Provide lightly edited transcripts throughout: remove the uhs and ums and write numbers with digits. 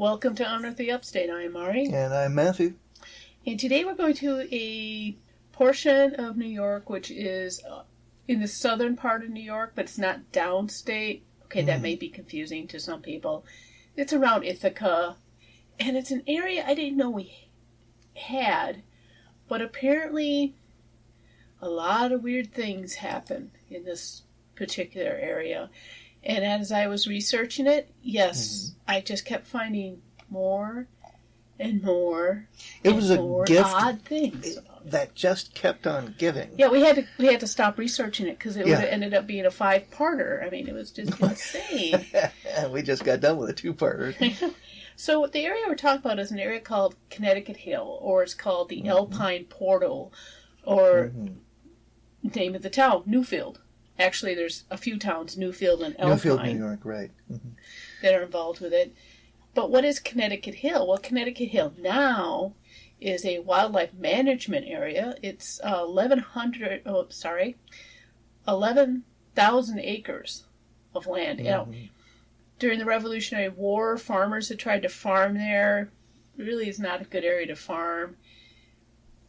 Welcome to Honor the Upstate. I am Mari. And I'm Matthew. And today we're going to a portion of New York, which is in the southern part of New York, but it's not downstate. Okay, that may be confusing to some people. It's around Ithaca, and it's an area I didn't know we had, but apparently a lot of weird things happen in this particular area. And as I was researching it, yes, I just kept finding more and more. It was a gift odd things that just kept on giving. Yeah, we had to stop researching it because it would have ended up being a 5-parter. I mean, it was just insane. We just got done with a 2-parter. So the area we're talking about is an area called Connecticut Hill, or it's called the Alpine Portal, or name of the town, Newfield. Actually, there's a few towns, Newfield and Alpine. Newfield, New York, right. That are involved with it. But what is Connecticut Hill? Well, Connecticut Hill now is a wildlife management area. It's 11,000 acres of land. You know, during the Revolutionary War, farmers had tried to farm there. It really is not a good area to farm.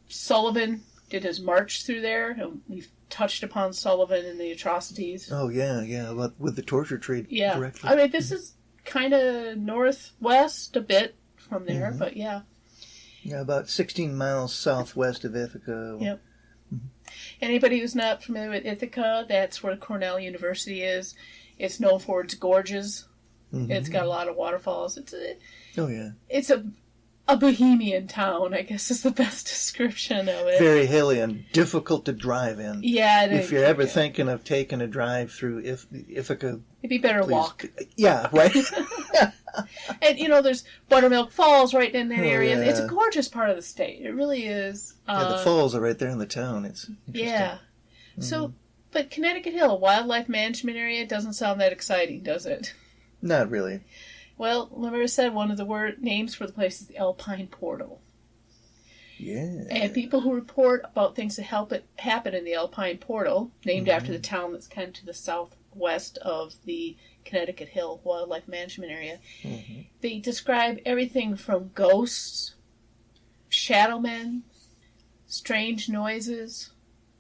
Sullivan did his march through there, and we've touched upon Sullivan and the atrocities. Oh, yeah, with the torture trade directly. I mean, this is kind of northwest a bit from there, but yeah. Yeah, about 16 miles southwest of Ithaca. Yep. Anybody who's not familiar with Ithaca, that's where Cornell University is. It's known for its gorges. It's got a lot of waterfalls. It's a bohemian town, I guess is the best description of it. Very hilly and difficult to drive in. Yeah. If you're ever thinking of taking a drive through Ithaca, it'd be better walk. Yeah, right. And, you know, there's Buttermilk Falls right in that area. Yeah. It's a gorgeous part of the state. It really is. The falls are right there in the town. It's interesting. Yeah. So, but Connecticut Hill, a wildlife management area, doesn't sound that exciting, does it? Not really. Well, remember I said one of the names for the place is the Alpine Portal. Yeah. And people who report about things that happen in the Alpine Portal, named after the town that's kind of to the southwest of the Connecticut Hill Wildlife Management Area, they describe everything from ghosts, shadow men, strange noises,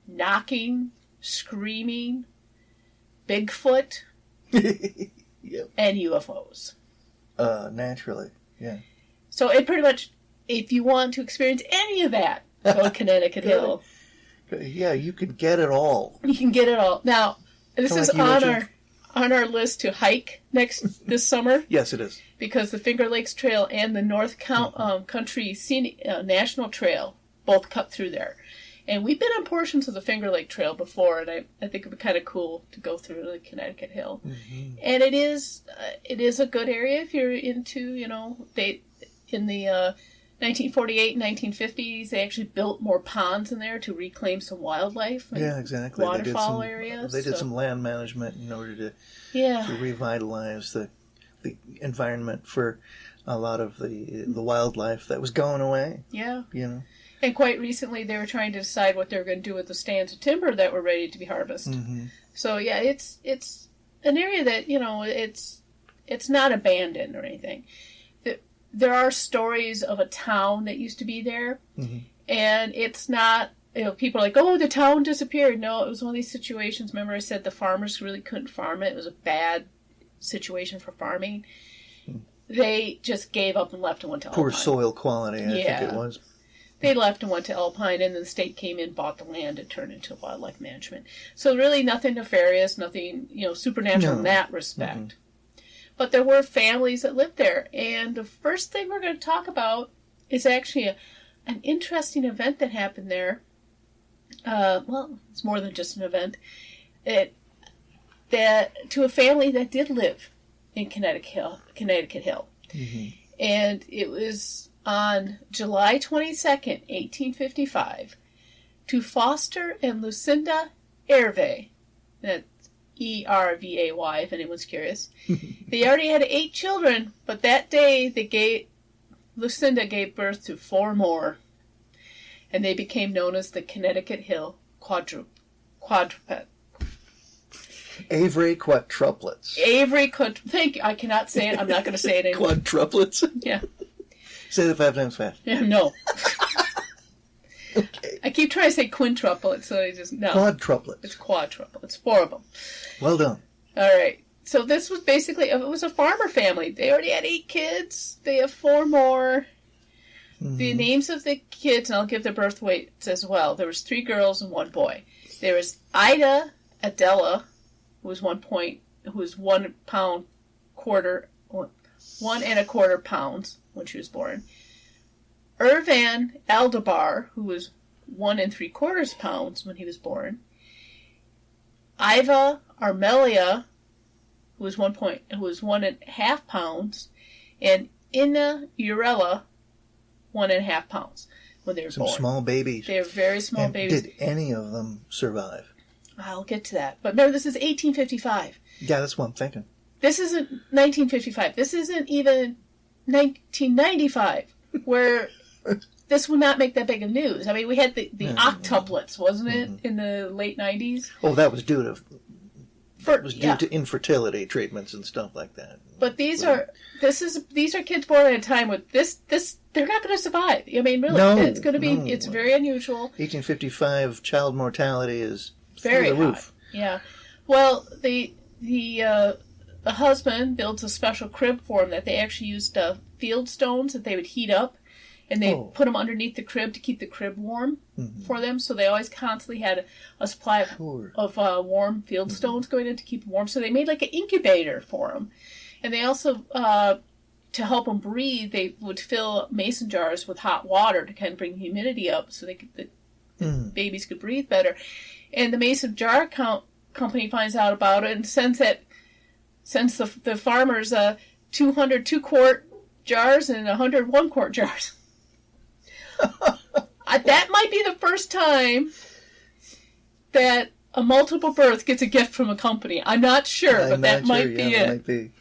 knocking, screaming, Bigfoot, and UFOs. Naturally, yeah. So it pretty much, if you want to experience any of that, go to Connecticut Hill. Yeah, you could get it all. You can get it all. Now, this is on our list to hike this summer. Yes, it is. Because the Finger Lakes Trail and the North Country Scenic National Trail both cut through there. And we've been on portions of the Finger Lake Trail before, and I think it would be kind of cool to go through the Connecticut Hill. And it is a good area if you're into, you know, in the 1948, 1950s, they actually built more ponds in there to reclaim some wildlife. Yeah, exactly. Waterfall areas. They did some land management in order to revitalize the environment for a lot of the wildlife that was going away. Yeah. You know. And quite recently, they were trying to decide what they were going to do with the stands of timber that were ready to be harvested. So yeah, it's an area that, you know, it's not abandoned or anything. There are stories of a town that used to be there, and it's not. You know, people are like, "Oh, the town disappeared." No, it was one of these situations. Remember, I said the farmers really couldn't farm it. It was a bad situation for farming. They just gave up and left and went to Alpine. Poor soil quality, I think it was. They left and went to Alpine, and then the state came in, bought the land, and turned it into wildlife management. So really nothing nefarious, nothing, you know, supernatural in that respect. But there were families that lived there. And the first thing we're going to talk about is actually an interesting event that happened there. Well, it's more than just an event. That to a family that did live in Connecticut Hill. And it was on July 22nd, 1855, to Foster and Lucinda Hervey. That's E-R-V-A-Y, if anyone's curious. They already had 8 children, but that day Lucinda gave birth to 4 more. And they became known as the Connecticut Hill quadruplet. Avery quadruplets. Thank you. I cannot say it. I'm not going to say it anymore. Quadruplets? Yeah. Say it 5 times fast. Yeah, no. Okay. I keep trying to say quintuplets, so I just, no. Quadruplets. It's quadruplets. It's 4 of them. Well done. All right. So this was basically, it was a farmer family. They already had 8 kids. They have 4 more. Mm-hmm. The names of the kids, and I'll give their birth weights as well. There was 3 girls and 1 boy. There was Ida Adela, who was 1 1 1.25 pounds when she was born. Irvan Aldebar, who was 1 3/4 pounds when he was born. Iva Armelia, who was 1.5 pounds, and Inna Urella, 1.5 pounds when they were born. Some small babies. They were very small babies. Did any of them survive? I'll get to that. But remember, this is 1855. Yeah, that's what I'm thinking. This isn't 1955. This isn't even 1995, where this would not make that big of news. I mean, we had the octuplets, wasn't it, in the late 90s? Oh, that was due to infertility treatments and stuff like that. But these are kids born at a time with this they're not going to survive. I mean, really, it's going to be it's very unusual. 1855 child mortality is very through the roof. High. Yeah. Well, the husband builds a special crib for him that they actually used field stones that they would heat up, and they put them underneath the crib to keep the crib warm for them. So they always constantly had a supply of warm field stones going in to keep them warm. So they made like an incubator for them. And they also, to help them breathe, they would fill mason jars with hot water to kind of bring humidity up so the babies could breathe better. And the mason jar company finds out about it and sends the farmers 200 2-quart jars and 100 1-quart jars. That might be the first time that a multiple birth gets a gift from a company. I'm not sure, but that might be it. Might be.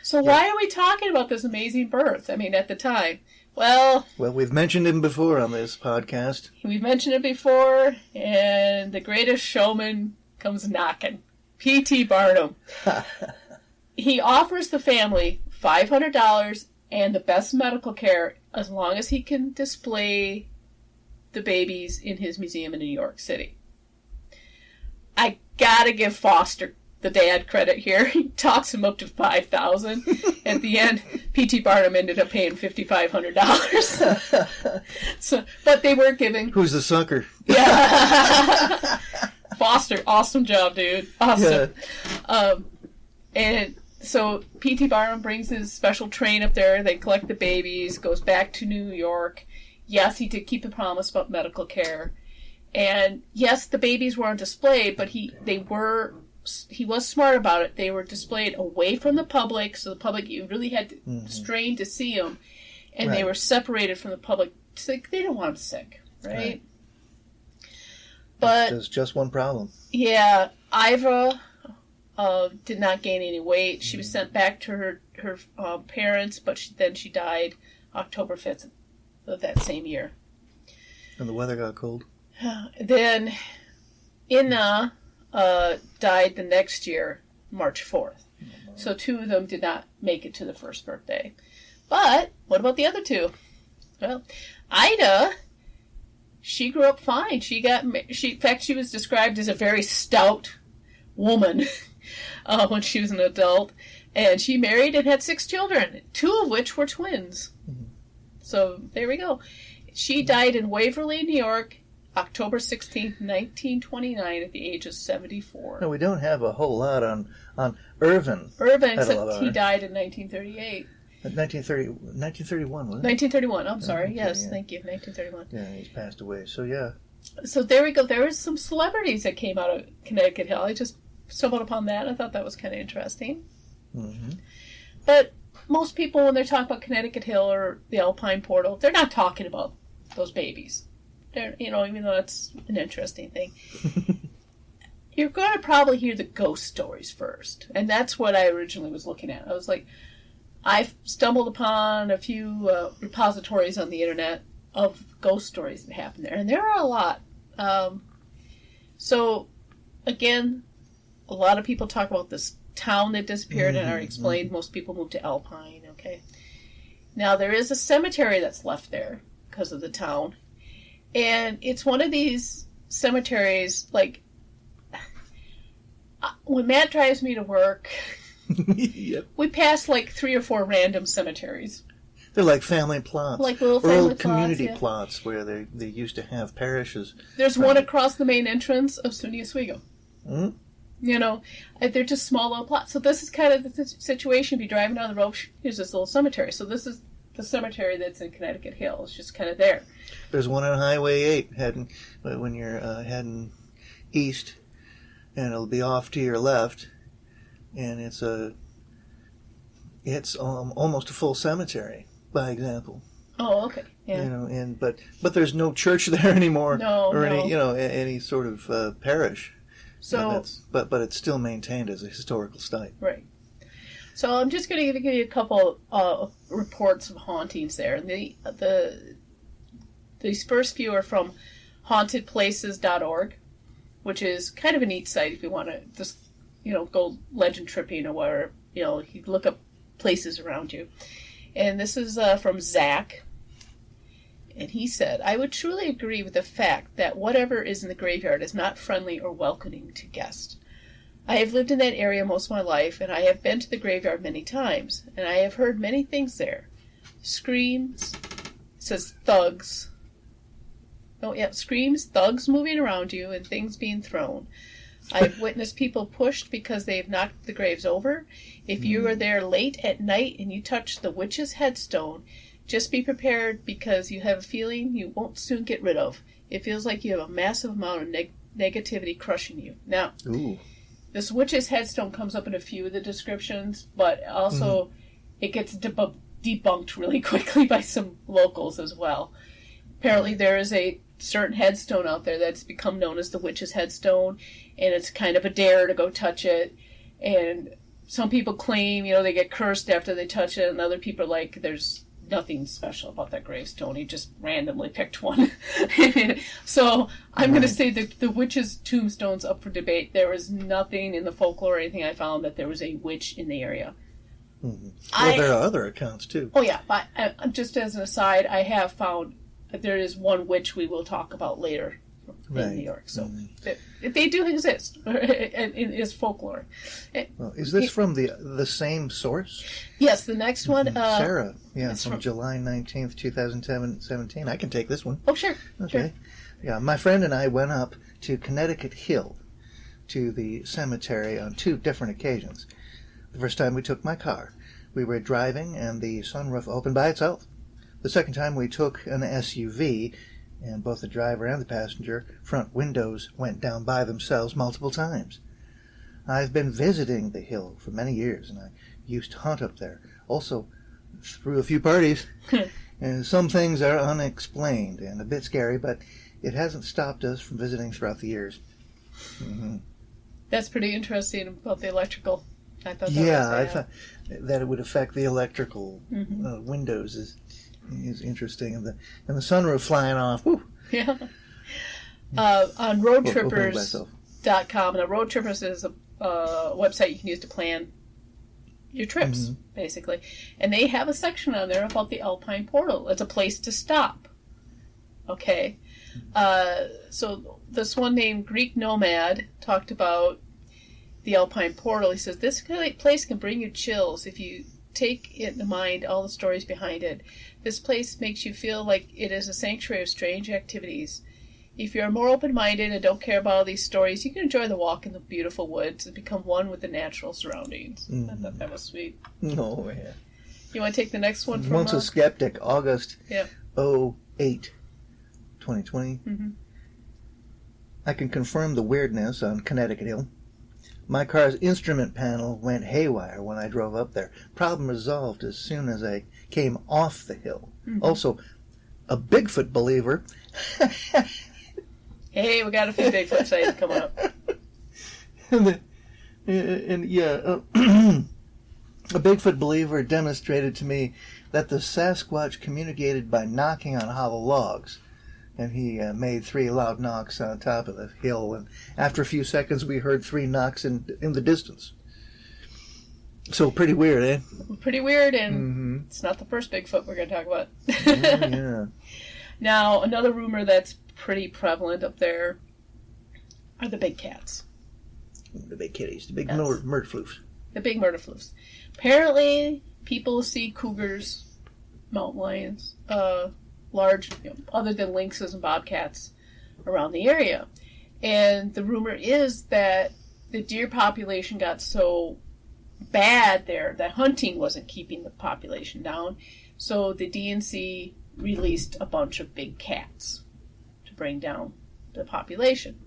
So why are we talking about this amazing birth? I mean, at the time. Well, we've mentioned him before on this podcast. We've mentioned it before, and the greatest showman comes knocking. P.T. Barnum. He offers the family $500 and the best medical care as long as he can display the babies in his museum in New York City. I gotta give Foster, the dad, credit here. He talks him up to $5,000. At the end, P.T. Barnum ended up paying $5,500. But they were giving... Who's the sucker? Yeah. Foster, awesome job, dude. Awesome. Yeah. And so P.T. Barnum brings his special train up there. They collect the babies, goes back to New York. Yes, he did keep the promise about medical care. And yes, the babies were on display, but he was smart about it. They were displayed away from the public, so the public, you really had to strain to see them. And they were separated from the public. They didn't want them sick, right? But there's just one problem. Yeah, Iva did not gain any weight. She was sent back to her parents, but then she died October 5th of that same year. And the weather got cold. Then Inna died the next year, March 4th. So 2 of them did not make it to the first birthday. But what about the other 2? Well, Ida, she grew up fine. In fact, she was described as a very stout woman when she was an adult. And she married and had 6 children, 2 of which were twins. Mm-hmm. So there we go. She died in Waverly, New York, October 16th, 1929, at the age of 74. No, we don't have a whole lot on Irvin. Irvin, except he died in 1938. 1931, wasn't it? 1931, I'm sorry. Okay, yes, thank you, 1931. Yeah, he's passed away, so yeah. So there we go. There were some celebrities that came out of Connecticut Hill. I just stumbled upon that. I thought that was kind of interesting. Mm-hmm. But most people, when they talk about Connecticut Hill or the Alpine Portal, they're not talking about those babies. They're, even though that's an interesting thing. You're going to probably hear the ghost stories first. And that's what I originally was looking at. I was like, I've stumbled upon a few repositories on the internet of ghost stories that happen there. And there are a lot. So, again, a lot of people talk about this town that disappeared, and I explained most people moved to Alpine, okay? Now, there is a cemetery that's left there because of the town, and it's one of these cemeteries, like, when Matt drives me to work, yep. we pass like 3 or 4 random cemeteries. They're like family plots. Like little family old community plots where they used to have parishes. There's one across the main entrance of SUNY Oswego. Mm-hmm. You know, they're just small little plots. So this is kind of the situation. Be driving down the road, here's this little cemetery. So this is the cemetery that's in Connecticut Hill. It's just kind of there. There's one on Highway 8 when you're heading east, and it'll be off to your left, and it's almost a full cemetery, by example. Oh, okay. Yeah. You know, but there's no church there anymore, no. any sort of parish. So, but it's still maintained as a historical site. Right. So I'm just going to give you a couple reports of hauntings there. And these first few are from hauntedplaces.org, which is kind of a neat site if you want to just, go legend tripping or whatever. You look up places around you. And this is from Zach. And he said, I would truly agree with the fact that whatever is in the graveyard is not friendly or welcoming to guests. I have lived in that area most of my life, and I have been to the graveyard many times, and I have heard many things there. Screams, it says thugs. Oh, yeah, screams, thugs moving around you, and things being thrown. I've witnessed people pushed because they have knocked the graves over. If you are there late at night and you touch the witch's headstone, just be prepared because you have a feeling you won't soon get rid of. It feels like you have a massive amount of negativity crushing you. Now, this witch's headstone comes up in a few of the descriptions, but also it gets debunked really quickly by some locals as well. Apparently there is a certain headstone out there that's become known as the witch's headstone, and it's kind of a dare to go touch it. And some people claim, they get cursed after they touch it, and other people are like, there's nothing special about that gravestone. He just randomly picked one. So I'm going to say that the witch's tombstone's up for debate. There was nothing in the folklore or anything I found that there was a witch in the area. Mm-hmm. Well, there are other accounts, too. Oh, yeah. But just as an aside, I have found that there is one witch we will talk about later in New York. So they do exist in is folklore. Well, is this from the same source? Yes, the next one. Sarah, from July 19th, 2017. I can take this one. Oh, sure. Okay. Sure. Yeah, my friend and I went up to Connecticut Hill to the cemetery on 2 different occasions. The first time we took my car. We were driving and the sunroof opened by itself. The second time we took an SUV, and both the driver and the passenger front windows went down by themselves multiple times. I've been visiting the hill for many years, and I used to hunt up there. Also, threw a few parties. And some things are unexplained and a bit scary, but it hasn't stopped us from visiting throughout the years. Mm-hmm. That's pretty interesting about the electrical. I thought I thought that it would affect the electrical windows is interesting, and the sunroof flying off. Woo. Yeah. On roadtrippers.com, and Road Trippers is a website you can use to plan your trips, basically. And they have a section on there about the Alpine Portal. It's a place to stop. Okay. So this one named Greek Nomad talked about the Alpine Portal. He says, this place can bring you chills if you take into mind all the stories behind it. This place makes you feel like it is a sanctuary of strange activities. If you're more open-minded and don't care about all these stories, you can enjoy the walk in the beautiful woods and become one with the natural surroundings. I thought that was sweet. Oh, yeah. You want to take the next one from... Once a Skeptic, August 08, 2020. I can confirm the weirdness on Connecticut Hill. My car's instrument panel went haywire when I drove up there. Problem resolved as soon as I came off the hill. Also, a Bigfoot believer. Hey, we got a few Bigfoot sites coming up. A Bigfoot believer demonstrated to me that the Sasquatch communicated by knocking on hollow logs. and he made 3 loud knocks on top of the hill. And after a few seconds, we heard 3 knocks in the distance. So pretty weird, eh? Pretty weird, and it's not the first Bigfoot we're going to talk about. Yeah. Now, another rumor that's pretty prevalent up there are the big cats. The big kitties, the big murder floofs. The big murder floofs. Apparently, people see cougars, mountain lions, large, other than lynxes and bobcats around the area. And the rumor is that the deer population got so bad there that hunting wasn't keeping the population down. So the DNC released a bunch of big cats to bring down the population.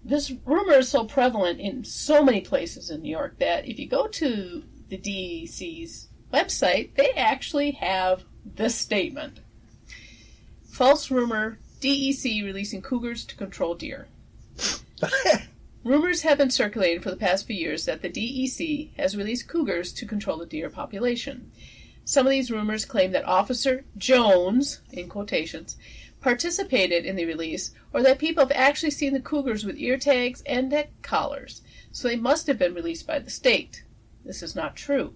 This rumor is so prevalent in so many places in New York that if you go to the DEC's website, they actually have this statement. False rumor, DEC releasing cougars to control deer. Rumors have been circulating for the past few years that the DEC has released cougars to control the deer population. Some of these rumors claim that Officer Jones, in quotations, participated in the release, or that people have actually seen the cougars with ear tags and neck collars, so they must have been released by the state. This is not true.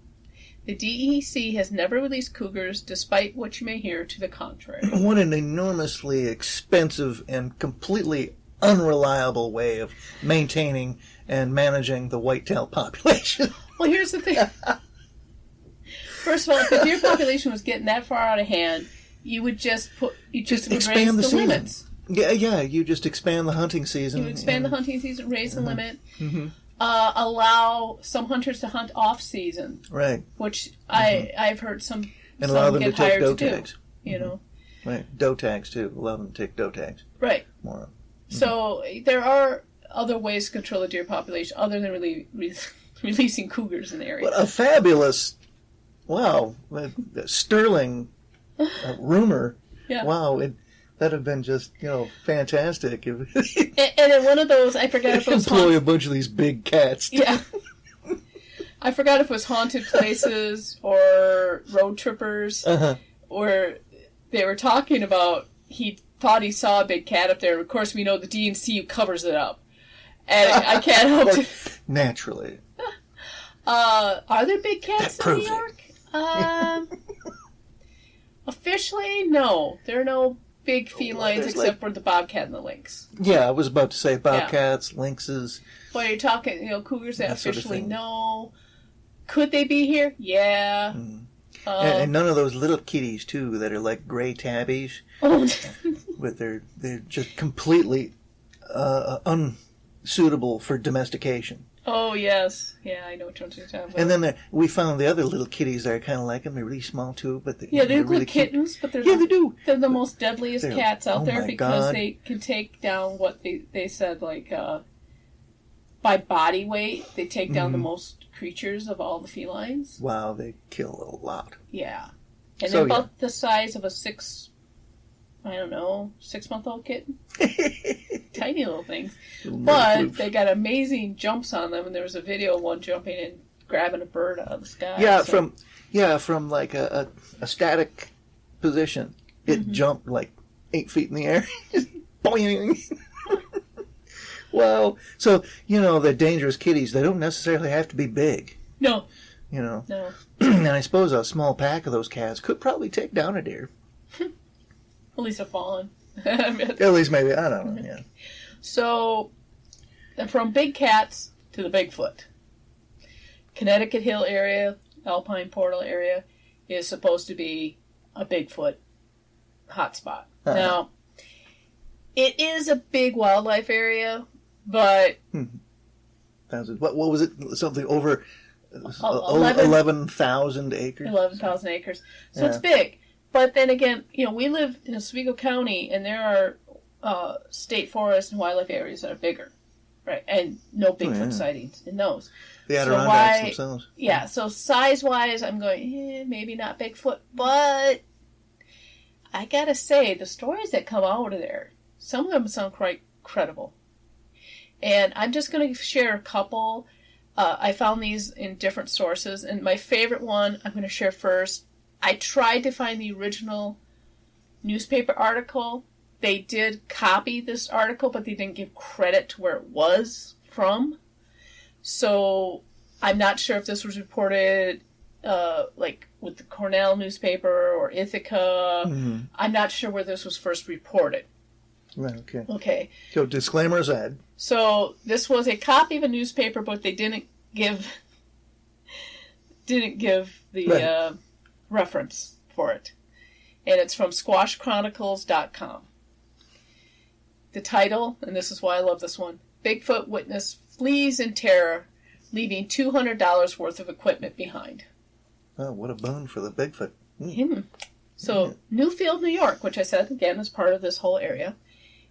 The DEC has never released cougars, despite what you may hear to the contrary. What an enormously expensive and completely unreliable way of maintaining and managing the whitetail population. Well, here's the thing. First of all, if the deer population was getting that far out of hand, you would just expand raise the limits. Yeah, you just expand the hunting season. You would expand the hunting season, raise the limit, allow some hunters to hunt off season. Right. Which I've heard some allow them get to take hired doe to tags. Do, you know. Right. Doe tags too. Allow them to take doe tags. Right. More. So there are other ways to control the deer population other than releasing cougars in the area. What a fabulous, sterling rumor. Yeah. Wow, that'd have been just, fantastic. And in one of those, I forgot if it was employ a bunch of these big cats. Yeah. I forgot if it was haunted places or road trippers, or they were talking about he thought he saw a big cat up there. And of course, we know the DNC covers it up. And I can't help to... Naturally. Are there big cats in New York? Officially, no. There are no big felines except for the bobcat and the lynx. Yeah, I was about to say bobcats, lynxes. Well, you're talking, cougars that officially know. Could they be here? Yeah. And none of those little kitties, too, that are like gray tabbies. Oh. But they're just completely unsuitable for domestication. Oh, yes. Yeah, I know what you're talking about. And then we found the other little kitties that are kind of like them. They're really small, too. But they look really like kittens, but they do. They're the most deadliest cats out there because God. they can take down what they said, like, by body weight, they take down the most creatures of all the felines. Wow, they kill a lot. Yeah. And they're about the size of a 6-month-old kitten. Tiny little things. But they got amazing jumps on them, and there was a video of one jumping and grabbing a bird out of the sky. Yeah, from like a static position. It jumped like 8 feet in the air. Just boing. Wow. So, the dangerous kitties, they don't necessarily have to be big. No. No. And I suppose a small pack of those cats could probably take down a deer. At least a fawn. At least maybe, I don't know, yeah. So, from big cats to the Bigfoot. Connecticut Hill area, Alpine Portal area, is supposed to be a Bigfoot hotspot. Now, it is a big wildlife area, but... What was it? Something over 11,000 acres? 11,000 acres. So it's big. But then again, we live in Oswego County, and there are state forests and wildlife areas that are bigger, right? And no Bigfoot sightings in those. The Adirondacks themselves. Yeah, so size-wise, I'm going, maybe not Bigfoot, but I gotta say, the stories that come out of there, some of them sound quite credible. And I'm just going to share a couple. I found these in different sources, and my favorite one I'm going to share first. I tried to find the original newspaper article, they did copy this article, but they didn't give credit to where it was from. So I'm not sure if this was reported like with the Cornell newspaper or Ithaca. Mm-hmm. I'm not sure where this was first reported. Right, okay. Okay. So disclaimers add. So this was a copy of a newspaper, but they didn't give the reference for it. And it's from squashchronicles.com. The title, and this is why I love this one, Bigfoot witness flees in terror, leaving $200 worth of equipment behind. Oh, what a boon for the Bigfoot. So, Newfield, New York, which I said, again, is part of this whole area.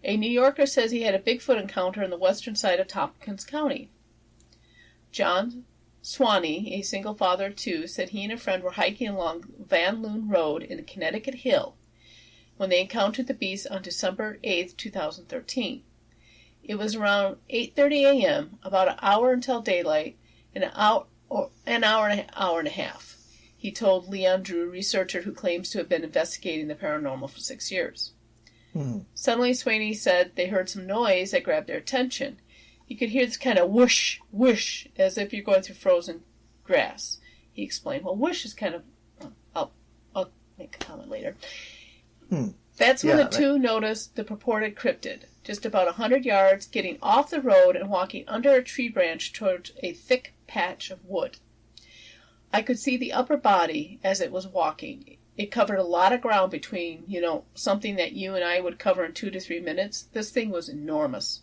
A New Yorker says he had a Bigfoot encounter on the western side of Tompkins County. John Swanee, a single father of two, said he and a friend were hiking along Van Loon Road in Connecticut Hill when they encountered the beast on December 8, 2013. It was around 8:30 a.m., about an hour until daylight, and an hour and a half, he told Leon Drew, researcher who claims to have been investigating the paranormal for 6 years. Suddenly, Swanee said they heard some noise that grabbed their attention. You could hear this kind of whoosh, whoosh, as if you're going through frozen grass. He explained, well, whoosh is kind of... I'll make a comment later. That's when the two noticed the purported cryptid, just about 100 yards, getting off the road and walking under a tree branch towards a thick patch of wood. I could see the upper body as it was walking. It covered a lot of ground between, something that you and I would cover in 2 to 3 minutes. This thing was enormous.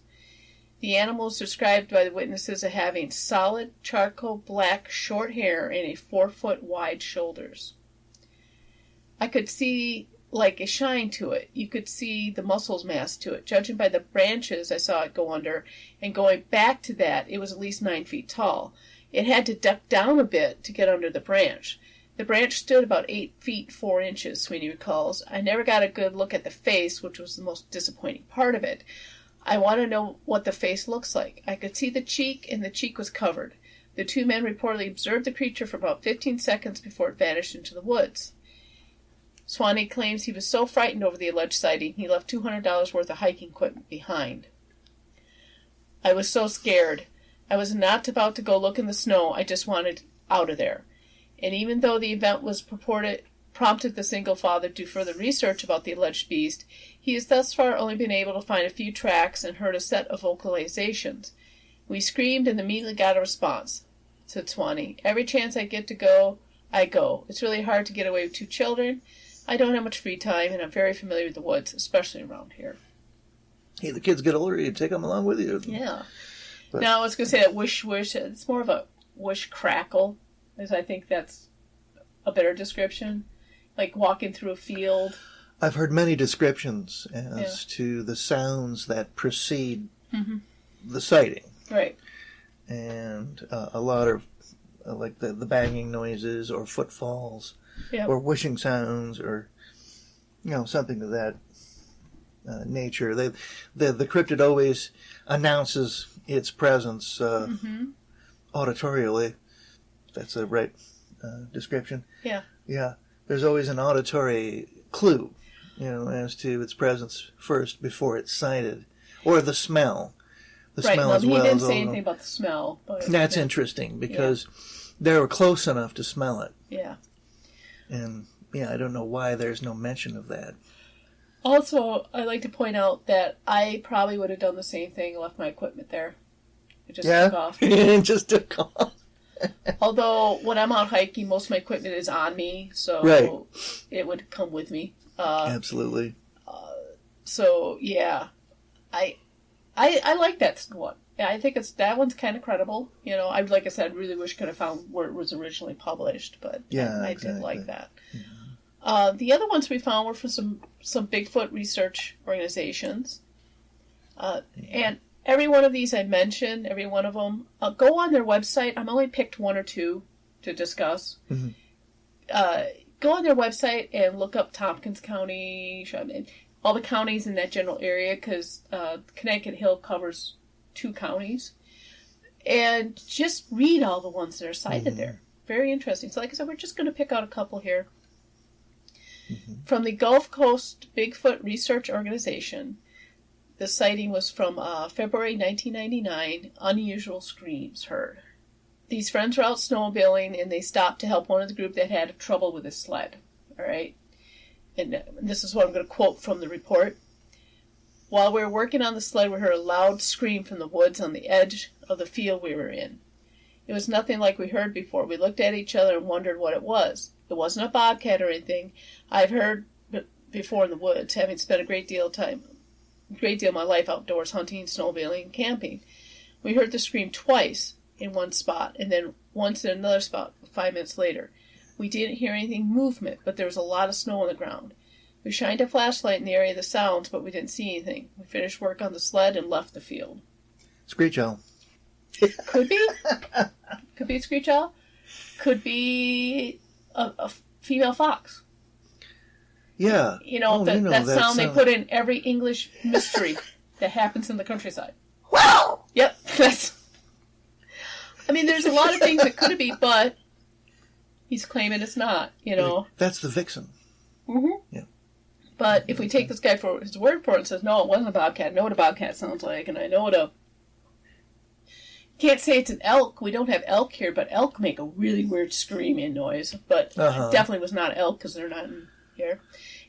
The animal was described by the witnesses as having solid, charcoal black, short hair and a 4-foot wide shoulders. I could see like a shine to it. You could see the muscles massed to it. Judging by the branches I saw it go under, and going back to that, it was at least 9 feet tall. It had to duck down a bit to get under the branch. The branch stood about 8 feet 4 inches, Sweeney recalls. I never got a good look at the face, which was the most disappointing part of it. I want to know what the face looks like. I could see the cheek, and the cheek was covered. The two men reportedly observed the creature for about 15 seconds before it vanished into the woods. Swanee claims he was so frightened over the alleged sighting, he left $200 worth of hiking equipment behind. I was so scared. I was not about to go look in the snow. I just wanted out of there. And even though the event was prompted the single father to do further research about the alleged beast, he has thus far only been able to find a few tracks and heard a set of vocalizations. We screamed and immediately got a response, said Swanee. Every chance I get to go, I go. It's really hard to get away with 2 children. I don't have much free time, and I'm very familiar with the woods, especially around here. Hey, the kids get older, you take them along with you. Yeah. But now I was going to say that whoosh, whoosh. It's more of a whoosh crackle, as I think that's a better description. Like walking through a field. I've heard many descriptions as to the sounds that precede the sighting. Right. And a lot of like the banging noises or footfalls or whooshing sounds or something of that nature. The cryptid always announces its presence auditorially. That's a right description. Yeah. Yeah. There's always an auditory clue, as to its presence first before it's sighted, or the smell. The smell as well. He didn't say anything about the smell. But that's interesting because they were close enough to smell it. Yeah. And I don't know why there's no mention of that. Also, I'd like to point out that I probably would have done the same thing and left my equipment there. It just took off. It just took off. Although, when I'm out hiking, most of my equipment is on me, so it would come with me. Absolutely. So, yeah. I like that one. I think that one's kind of credible. Like I said, I really wish I could have found where it was originally published, but I did like that. Mm-hmm. The other ones we found were from some Bigfoot research organizations. And every one of these I mentioned, every one of them, go on their website. I've only picked 1 or 2 to discuss. Mm-hmm. Go on their website and look up Tompkins County, all the counties in that general area, because Connecticut Hill covers 2 counties. And just read all the ones that are cited there. Very interesting. So like I said, we're just going to pick out a couple here. From the Gulf Coast Bigfoot Research Organization, the sighting was from February 1999, unusual screams heard. These friends were out snowmobiling, and they stopped to help one of the group that had trouble with his sled. All right? And this is what I'm going to quote from the report. While we were working on the sled, we heard a loud scream from the woods on the edge of the field we were in. It was nothing like we heard before. We looked at each other and wondered what it was. It wasn't a bobcat or anything. I've heard before in the woods, having spent a great deal of my life outdoors hunting, snowmobiling, and camping. We heard the scream twice in one spot, and then once in another spot 5 minutes later. We didn't hear anything movement, but there was a lot of snow on the ground. We shined a flashlight in the area of the sounds, but we didn't see anything. We finished work on the sled and left the field. Screech owl. Could be. Could be a screech owl. Could be a female fox. Yeah. That sound they put in every English mystery that happens in the countryside. Wow! Yep. There's a lot of things that could be, but he's claiming it's not, That's the vixen. Mm-hmm. Yeah. But if we take this guy for his word for it and says, no, it wasn't a bobcat, I know what a bobcat sounds like, and I know what can't say it's an elk. We don't have elk here, but elk make a really weird screaming noise. But definitely was not elk because they're not in here.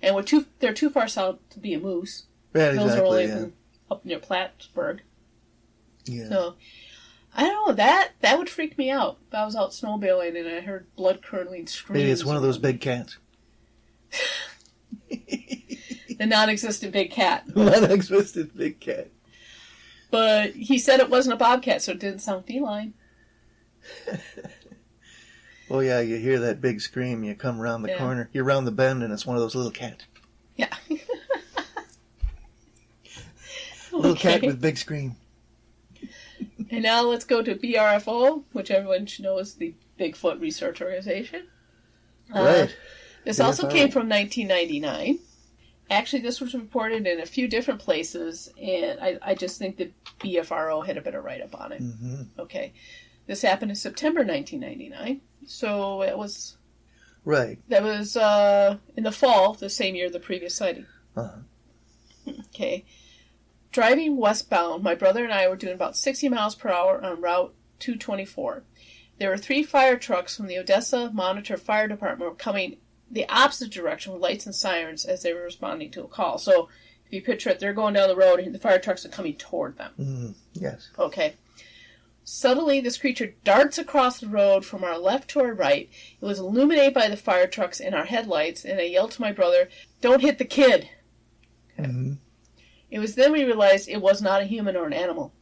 And they're too far south to be a moose. Right, Those exactly, are only up near Plattsburgh. Yeah. So, I don't know, that would freak me out if I was out snowmobiling and I heard blood-curdling screams. Maybe it's one of those big cats. The non-existent big cat. Non-existent big cat. But he said it wasn't a bobcat, so it didn't sound feline. Oh, yeah, you hear that big scream, you come around the corner, you're around the bend, and it's one of those little cats. Yeah. Little cat with big scream. And now let's go to BRFO, which everyone should know is the Bigfoot Research Organization. Right. This also came from 1999. Actually, this was reported in a few different places, and I just think that BFRO had a better write-up on it. Mm-hmm. Okay. This happened in September 1999, so it was... Right. That was in the fall, the same year the previous sighting. Uh-huh. Okay. Driving westbound, my brother and I were doing about 60 miles per hour on Route 224. There were 3 fire trucks from the Odessa Monitor Fire Department coming the opposite direction with lights and sirens as they were responding to a call. So, if you picture it, they're going down the road and the fire trucks are coming toward them. Mm-hmm. Yes. Okay. Suddenly, this creature darts across the road from our left to our right. It was illuminated by the fire trucks and our headlights, and I yelled to my brother, "Don't hit the kid!" Okay. Mm-hmm. It was then we realized it was not a human or an animal.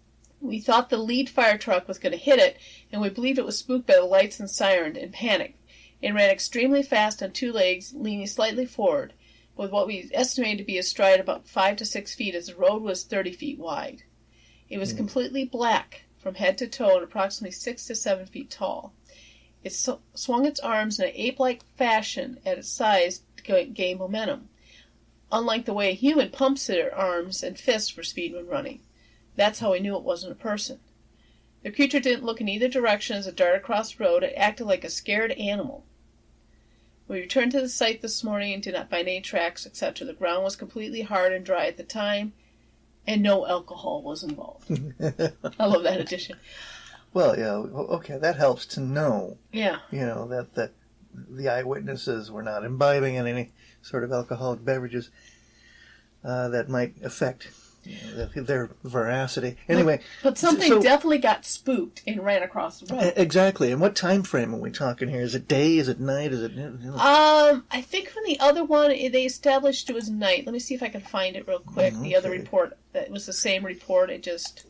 We thought the lead fire truck was going to hit it, and we believed it was spooked by the lights and siren and panicked. It ran extremely fast on 2 legs, leaning slightly forward, with what we estimated to be a stride about 5 to 6 feet as the road was 30 feet wide. It was completely black from head to toe and approximately 6 to 7 feet tall. It swung its arms in an ape-like fashion at its size to gain momentum, unlike the way a human pumps their arms and fists for speed when running. That's how we knew it wasn't a person. The creature didn't look in either direction as it darted across the road. It acted like a scared animal. We returned to the site this morning and did not find any tracks, etc. The ground was completely hard and dry at the time, and no alcohol was involved. I love that addition. Well, yeah, okay, that helps to know. Yeah. That the eyewitnesses were not imbibing in any sort of alcoholic beverages that might affect their veracity. Anyway. But something definitely got spooked and ran across the road. Exactly. And what time frame are we talking here? Is it day? Is it night? Is it... I think from the other one, they established it was night. Let me see if I can find it real quick. Okay. The other report, that was the same report. It just...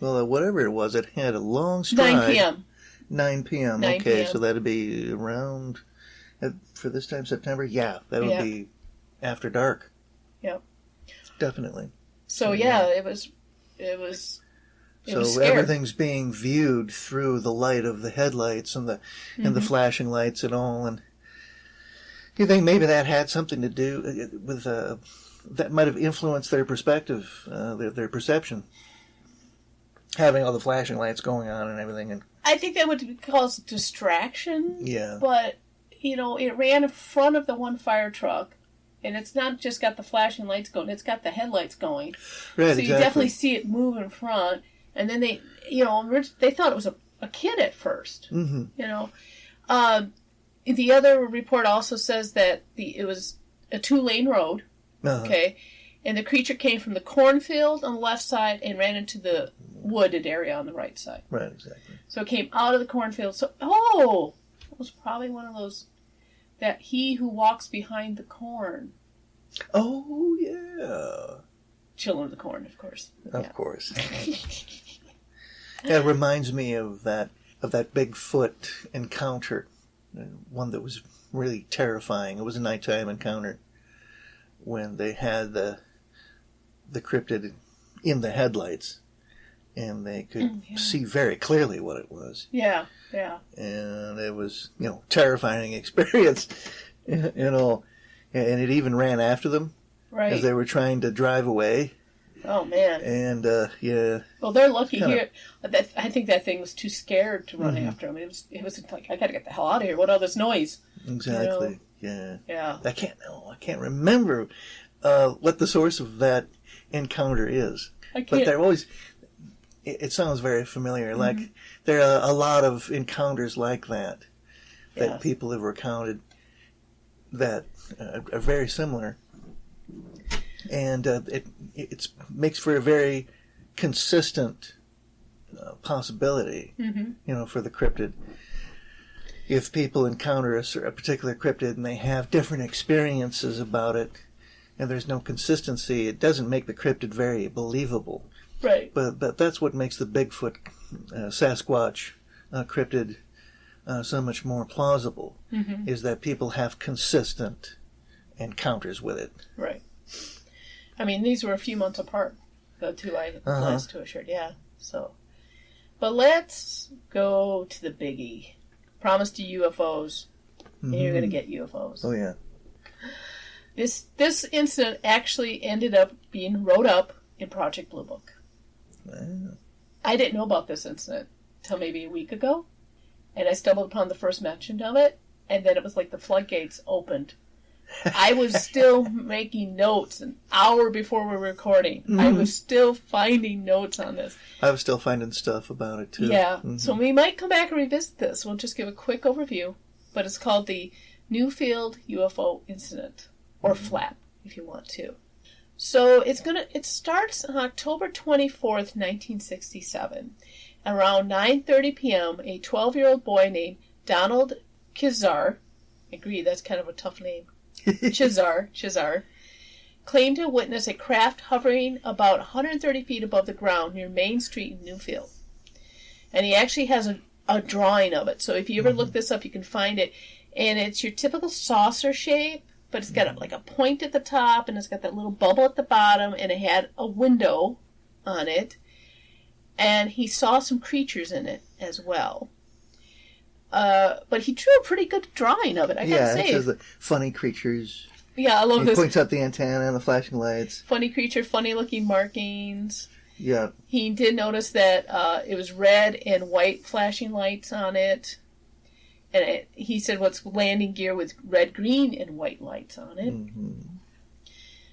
Well, whatever it was, it had a long stride. 9 p.m. 9 p.m. 9 okay, p.m. So that'd be around... For this time, September? Yeah, that would be after dark. Yep. Definitely. So it was so scary. Everything's being viewed through the light of the headlights and the flashing lights and all. And you think maybe that had something to do with that might have influenced their perspective, their perception, having all the flashing lights going on and everything. And I think that would cause distraction. Yeah. But it ran in front of the one fire truck. And it's not just got the flashing lights going, it's got the headlights going. Right, so you definitely see it move in front. And then they, they thought it was a kid at first. Mm-hmm. The other report also says that it was a 2-lane road, okay? And the creature came from the cornfield on the left side and ran into the wooded area on the right side. Right, exactly. So it came out of the cornfield. So, it was probably one of those, that he who walks behind the corn. Oh, yeah. Children of the Corn, of course. Of course. It reminds me of that Bigfoot encounter, one that was really terrifying. It was a nighttime encounter when they had the cryptid in the headlights, and they could see very clearly what it was. Yeah, yeah. And it was, terrifying experience, and it even ran after them as they were trying to drive away. Oh, man. And, yeah. Well, they're lucky here. I think that thing was too scared to run after them. It was like, I gotta get the hell out of here. What all this noise? Exactly. Yeah. Yeah. I can't remember what the source of that encounter is. But they're always, it sounds very familiar. Mm-hmm. Like, there are a lot of encounters like that people have recounted that are very similar. And it makes for a very consistent possibility, for the cryptid. If people encounter a particular cryptid and they have different experiences about it, and there's no consistency, it doesn't make the cryptid very believable. Right. But that's what makes the Bigfoot, Sasquatch cryptid so much more plausible, is that people have consistent encounters with it. Right. I mean, these were a few months apart, the two last two assured, yeah. So, but let's go to the biggie. Promised you UFOs, and you're going to get UFOs. Oh, yeah. This incident actually ended up being wrote up in Project Blue Book. Wow. I didn't know about this incident until maybe a week ago, and I stumbled upon the first mention of it, and then it was like the floodgates opened. I was still making notes an hour before we were recording. Mm-hmm. I was still finding notes on this. I was still finding stuff about it, too. Yeah, so we might come back and revisit this. We'll just give a quick overview, but it's called the Newfield Ufo Incident, or FLAP, if you want to. So it starts on October 24th, 1967. Around 9:30 p.m., a 12-year-old boy named Donald Kizar, I agree, that's kind of a tough name, Chizar, claimed to witness a craft hovering about 130 feet above the ground near Main Street in Newfield. And he actually has a drawing of it. So if you ever look this up, you can find it. And it's your typical saucer shape, but it's got like a point at the top, and it's got that little bubble at the bottom, and it had a window on it. And he saw some creatures in it as well. But he drew a pretty good drawing of it, I gotta say. Yeah, it says the funny creatures. Yeah, I love this. He points out the antenna and the flashing lights. Funny creature, funny looking markings. Yeah. He did notice that it was red and white flashing lights on it. And he said what's landing gear with red, green, and white lights on it. Mm-hmm.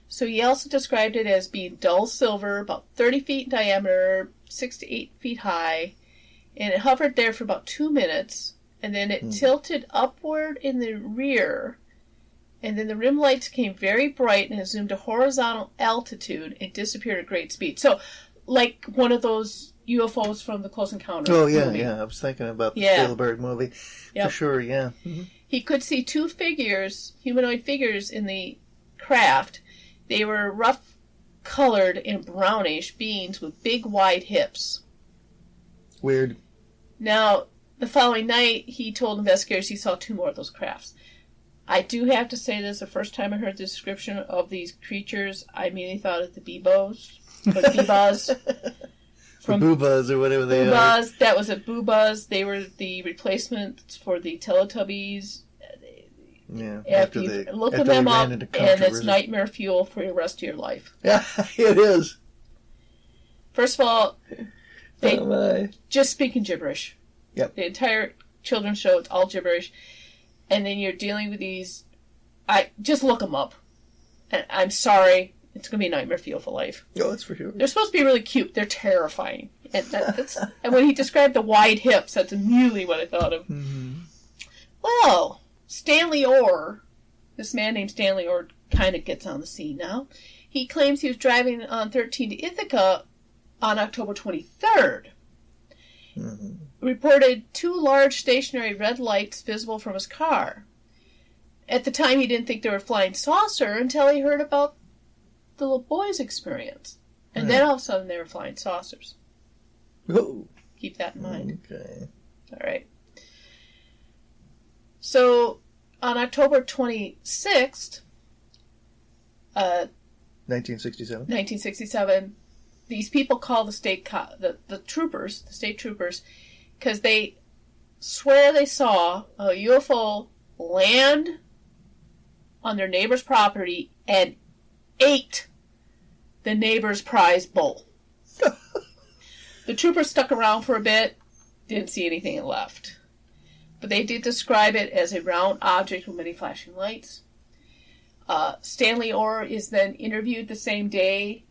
So he also described it as being dull silver, about 30 feet in diameter, 6 to 8 feet high. And it hovered there for about 2 minutes. And then it tilted upward in the rear. And then the rim lights came very bright and it zoomed to horizontal altitude and disappeared at great speed. So, like one of those UFOs from the Close Encounters movie. I was thinking about the Spielberg movie. Yep. For sure, yeah. Mm-hmm. He could see two figures, humanoid figures, in the craft. They were rough-colored and brownish beings with big, wide hips. Weird. Now, the following night, he told investigators he saw 2 more of those crafts. I do have to say this, the first time I heard the description of these creatures, I immediately thought of the Bebos. Or Bebas. From Boobas or whatever they are. That was at Boobas. They were the replacements for the Teletubbies. Yeah, after you look them up, and it's nightmare fuel for the rest of your life. Yeah, it is. First of all, they just speaking gibberish. Yep. The entire children's show, it's all gibberish. And then you're dealing with these... just look them up. And I'm sorry, it's going to be a nightmare for you for life. Oh, that's for sure. They're supposed to be really cute. They're terrifying. And, and when he described the wide hips, that's immediately what I thought of. Mm-hmm. Well, Stanley Orr, this man named Stanley Orr, kind of gets on the scene now. He claims he was driving on 13 to Ithaca on October 23rd. Mm-hmm. Reported 2 large stationary red lights visible from his car. At the time, he didn't think they were flying saucer until he heard about the little boy's experience. And then all of a sudden, they were flying saucers. Oh. Keep that in mind. Okay. All right. So, on October 26th, 1967, these people call the state the state troopers, because they swear they saw a UFO land on their neighbor's property and ate the neighbor's prize bull. The troopers stuck around for a bit, didn't see anything, and left. But they did describe it as a round object with many flashing lights. Stanley Orr is then interviewed the same day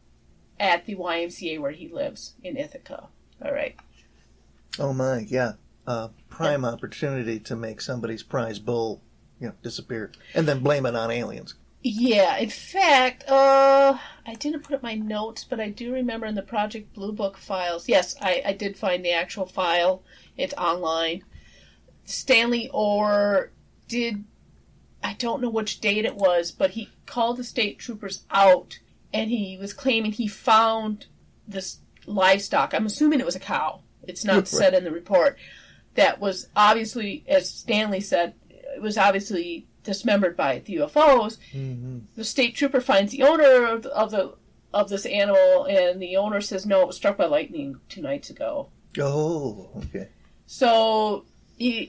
at the YMCA where he lives in Ithaca. All right. Oh my, yeah. Prime opportunity to make somebody's prize bull, disappear, and then blame it on aliens. Yeah, in fact, I didn't put up my notes, but I do remember in the Project Blue Book files. Yes, I did find the actual file. It's online. Stanley Orr did, I don't know which date it was, but he called the state troopers out, and he was claiming he found this livestock. I'm assuming it was a cow. It's not said in the report. That was obviously, as Stanley said, it was obviously dismembered by the UFOs. Mm-hmm. The state trooper finds the owner of this animal, and the owner says, no, it was struck by lightning 2 nights ago. Oh, okay. So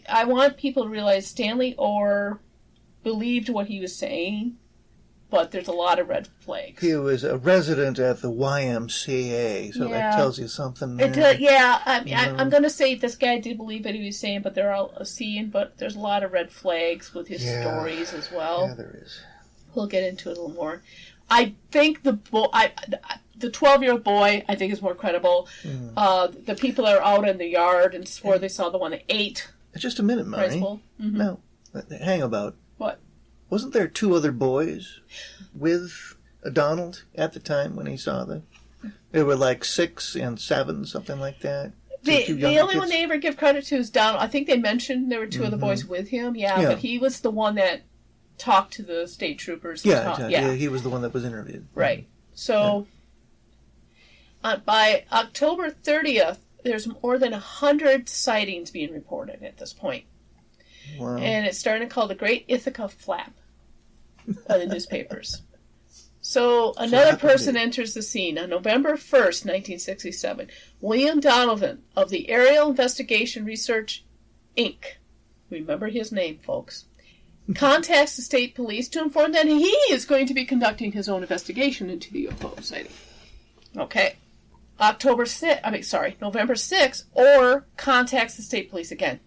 I want people to realize Stanley Orr believed what he was saying, but there's a lot of red flags. He was a resident at the YMCA, so that tells you something there. I'm going to say this guy did believe what he was saying, but they're all seeing, but there's a lot of red flags with his stories as well. Yeah, there is. We'll get into it a little more. I think the 12-year-old boy, I think, is more credible. Mm. The people that are out in the yard and swore they saw the one that ate. Just a minute, Mary. Mm-hmm. No, hang about. What? Wasn't there 2 other boys with Donald at the time when he saw them? They were like 6 and 7, something like that. The only one they ever give credit to is Donald. I think they mentioned there were 2 other boys with him. Yeah, but he was the one that talked to the state troopers. Yeah, he was the one that was interviewed. Right. So, by October 30th, there's more than 100 sightings being reported at this point. Wow. And it's starting to call the Great Ithaca Flap by the newspapers. So another person enters the scene. On November 1st, 1967, William Donovan of the Aerial Investigation Research, Inc., remember his name, folks, contacts the state police to inform them he is going to be conducting his own investigation into the UFO sighting. Okay. November 6th, Orr contacts the state police again.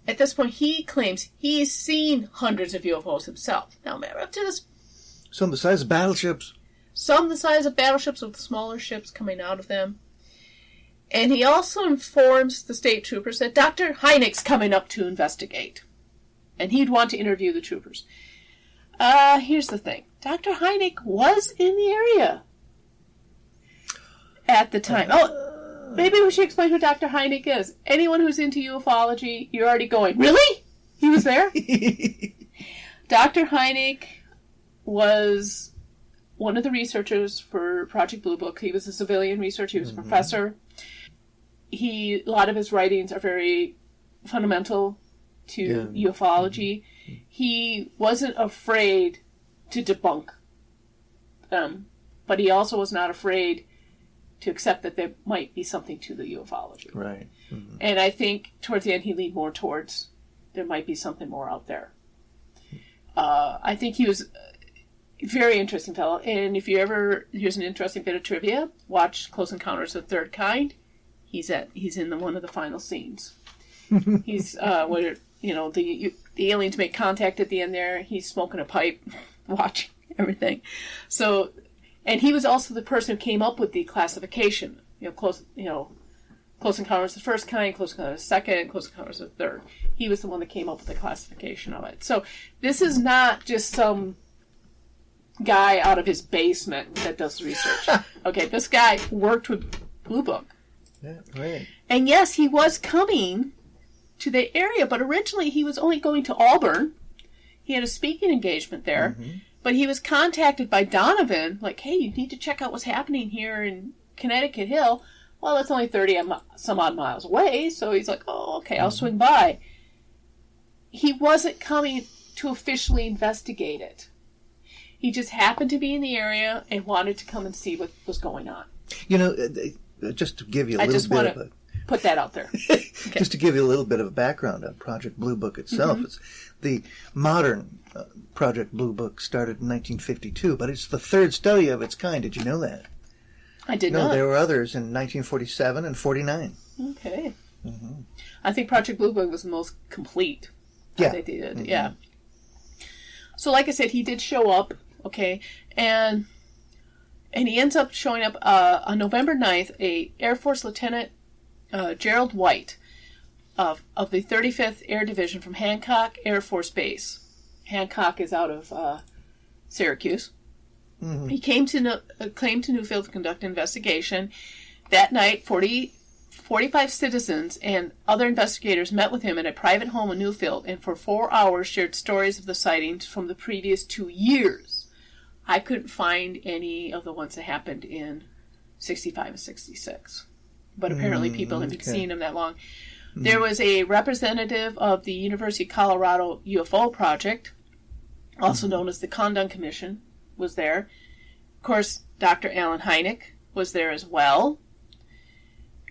At this point, he claims he's seen hundreds of UFOs himself. Now, up to this... Some the size of battleships. Some the size of battleships with smaller ships coming out of them. And he also informs the state troopers that Dr. Hynek's coming up to investigate. And he'd want to interview the troopers. Here's the thing. Dr. Hynek was in the area at the time. Maybe we should explain who Dr. Hynek is. Anyone who's into ufology, you're already going, really? He was there? Dr. Hynek was one of the researchers for Project Blue Book. He was a civilian researcher. He was a professor. A lot of his writings are very fundamental to ufology. He wasn't afraid to debunk them, but he also was not afraid to accept that there might be something to the ufology. Right. Mm-hmm. And I think towards the end he leaned more towards there might be something more out there. I think he was a very interesting fellow. And if you ever, here's an interesting bit of trivia, watch Close Encounters of the Third Kind. He's in one of the final scenes. He's where the aliens make contact at the end there. He's smoking a pipe watching everything. So, and he was also the person who came up with the classification. Close encounters of the first kind, close encounters of the second, close encounters of the third. He was the one that came up with the classification of it. So this is not just some guy out of his basement that does the research. Okay, this guy worked with Blue Book. Yeah, right. And yes, he was coming to the area, but originally he was only going to Auburn. He had a speaking engagement there, but he was contacted by Donovan, like, hey, you need to check out what's happening here in Connecticut Hill. Well, it's only 30 some odd miles away, so he's like, oh, okay, I'll swing by. He wasn't coming to officially investigate it. He just happened to be in the area and wanted to come and see what was going on. Just to give you a little bit of a... put that out there. Okay. Just to give you a little bit of a background on Project Blue Book itself. It's the modern Project Blue Book started in 1952, but it's the third study of its kind. Did you know that? I did not. No, there were others in 1947 and 49. Okay. I think Project Blue Book was the most complete. Yeah. They did. Yeah. So, like I said, he did show up. Okay, and he ends up showing up on November 9th. A Air Force Lieutenant Gerald White of the 35th Air Division from Hancock Air Force Base. Hancock is out of Syracuse. He came to Newfield to conduct an investigation. That night, 45 citizens and other investigators met with him at a private home in Newfield, and for 4 hours shared stories of the sightings from the previous 2 years. I couldn't find any of the ones that happened in 65 and 66. But apparently people have been seeing them that long. There was a representative of the University of Colorado UFO Project, also known as the Condon Commission, was there. Of course, Dr. Alan Hynek was there as well.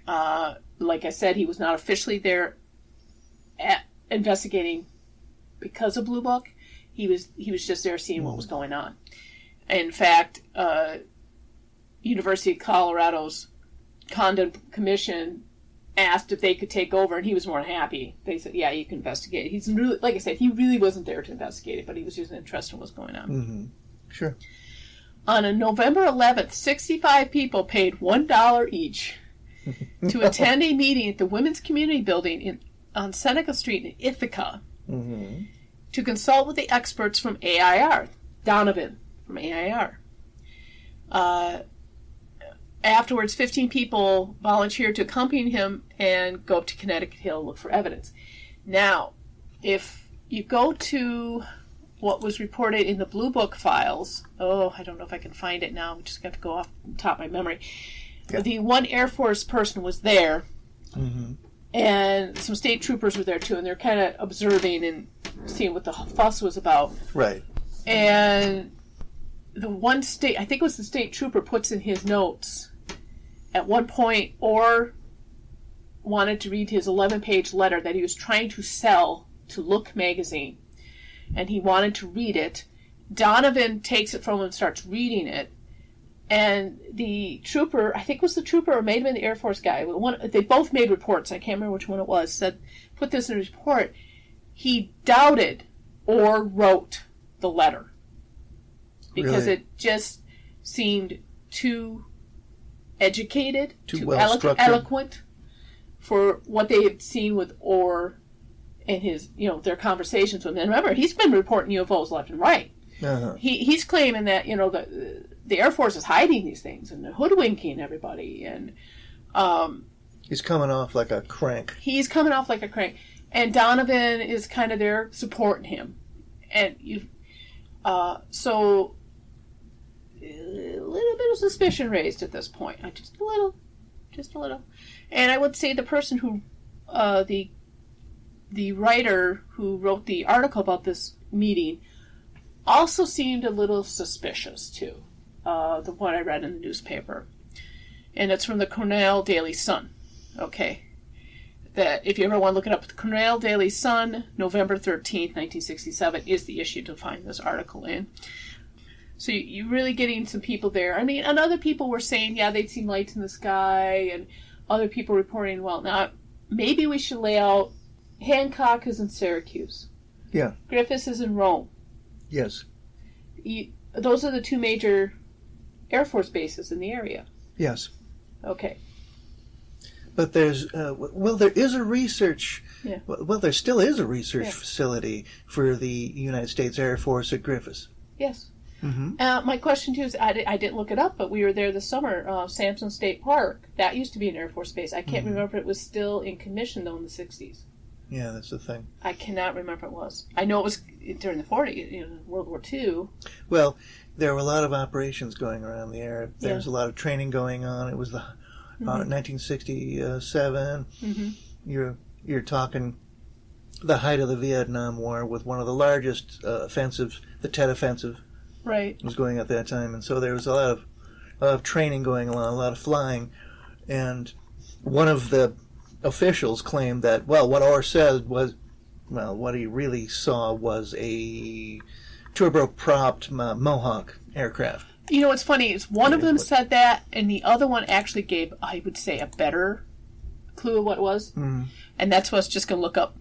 Like I said, he was not officially there investigating because of Blue Book. He was just there seeing what was going on. In fact, University of Colorado's Condon Commission asked if they could take over, and he was more than happy. They said, yeah, you can investigate it. He's really, like I said, he really wasn't there to investigate it, but he was just interested in what's going on. Sure. On November 11th, 65 people paid $1 each to attend a meeting at the Women's Community Building on Seneca Street in Ithaca to consult with the experts from AIR, Donovan from AIR. Afterwards, 15 people volunteered to accompany him and go up to Connecticut Hill and look for evidence. Now, if you go to what was reported in the Blue Book files, I don't know if I can find it now, I just got to go off the top of my memory. Yeah. The one Air Force person was there, and some state troopers were there too, and they're kind of observing and seeing what the fuss was about. Right. And the one state, I think it was the state trooper, puts in his notes, at one point, Orr wanted to read his 11-page letter that he was trying to sell to Look magazine, and he wanted to read it. Donovan takes it from him and starts reading it, and the trooper, I think it was the trooper or may have been the Air Force guy, they both made reports, I can't remember which one it was, said, put this in his report. He doubted Orr wrote the letter because it just seemed too educated, too well eloquent for what they had seen with Orr and his, their conversations with him. And remember, he's been reporting UFOs left and right. He's claiming that, the Air Force is hiding these things and they're hoodwinking everybody. And he's coming off like a crank. And Donovan is kind of there supporting him. And so a little bit of suspicion raised at this point. Just a little. And I would say the person who, the writer who wrote the article about this meeting also seemed a little suspicious too. The one I read in the newspaper. And it's from the Cornell Daily Sun. Okay. That if you ever want to look it up, the Cornell Daily Sun, November 13th, 1967, is the issue to find this article in. So you're really getting some people there. I mean, and other people were saying, yeah, they'd seen lights in the sky, and other people reporting, well, now, maybe we should lay out, Hancock is in Syracuse. Yeah. Griffiths is in Rome. Yes. those are the two major Air Force bases in the area. Yes. Okay. But there's, there is a research, Yeah. well, there still is a research Yeah. facility for the United States Air Force at Griffiths. Yes. Mm-hmm. My question, too, is I didn't look it up, but we were there this summer, Sampson State Park. That used to be an Air Force base. I can't remember if it was still in commission, though, in the 60s. Yeah, that's the thing. I cannot remember if it was. I know it was during the 40s, World War II. Well, there were a lot of operations going around the area. There Yeah. was a lot of training going on. It was the 1967. Mm-hmm. You're talking the height of the Vietnam War with one of the largest offensives, the Tet Offensive. Right. Was going at that time, and so there was a lot of training going on, a lot of flying, and one of the officials claimed that, well, what Orr said was, well, what he really saw was a turbopropped Mohawk aircraft. You know what's funny is one of them said that, and the other one actually gave, I would say, a better clue of what it was, and that's what I was just going to look up.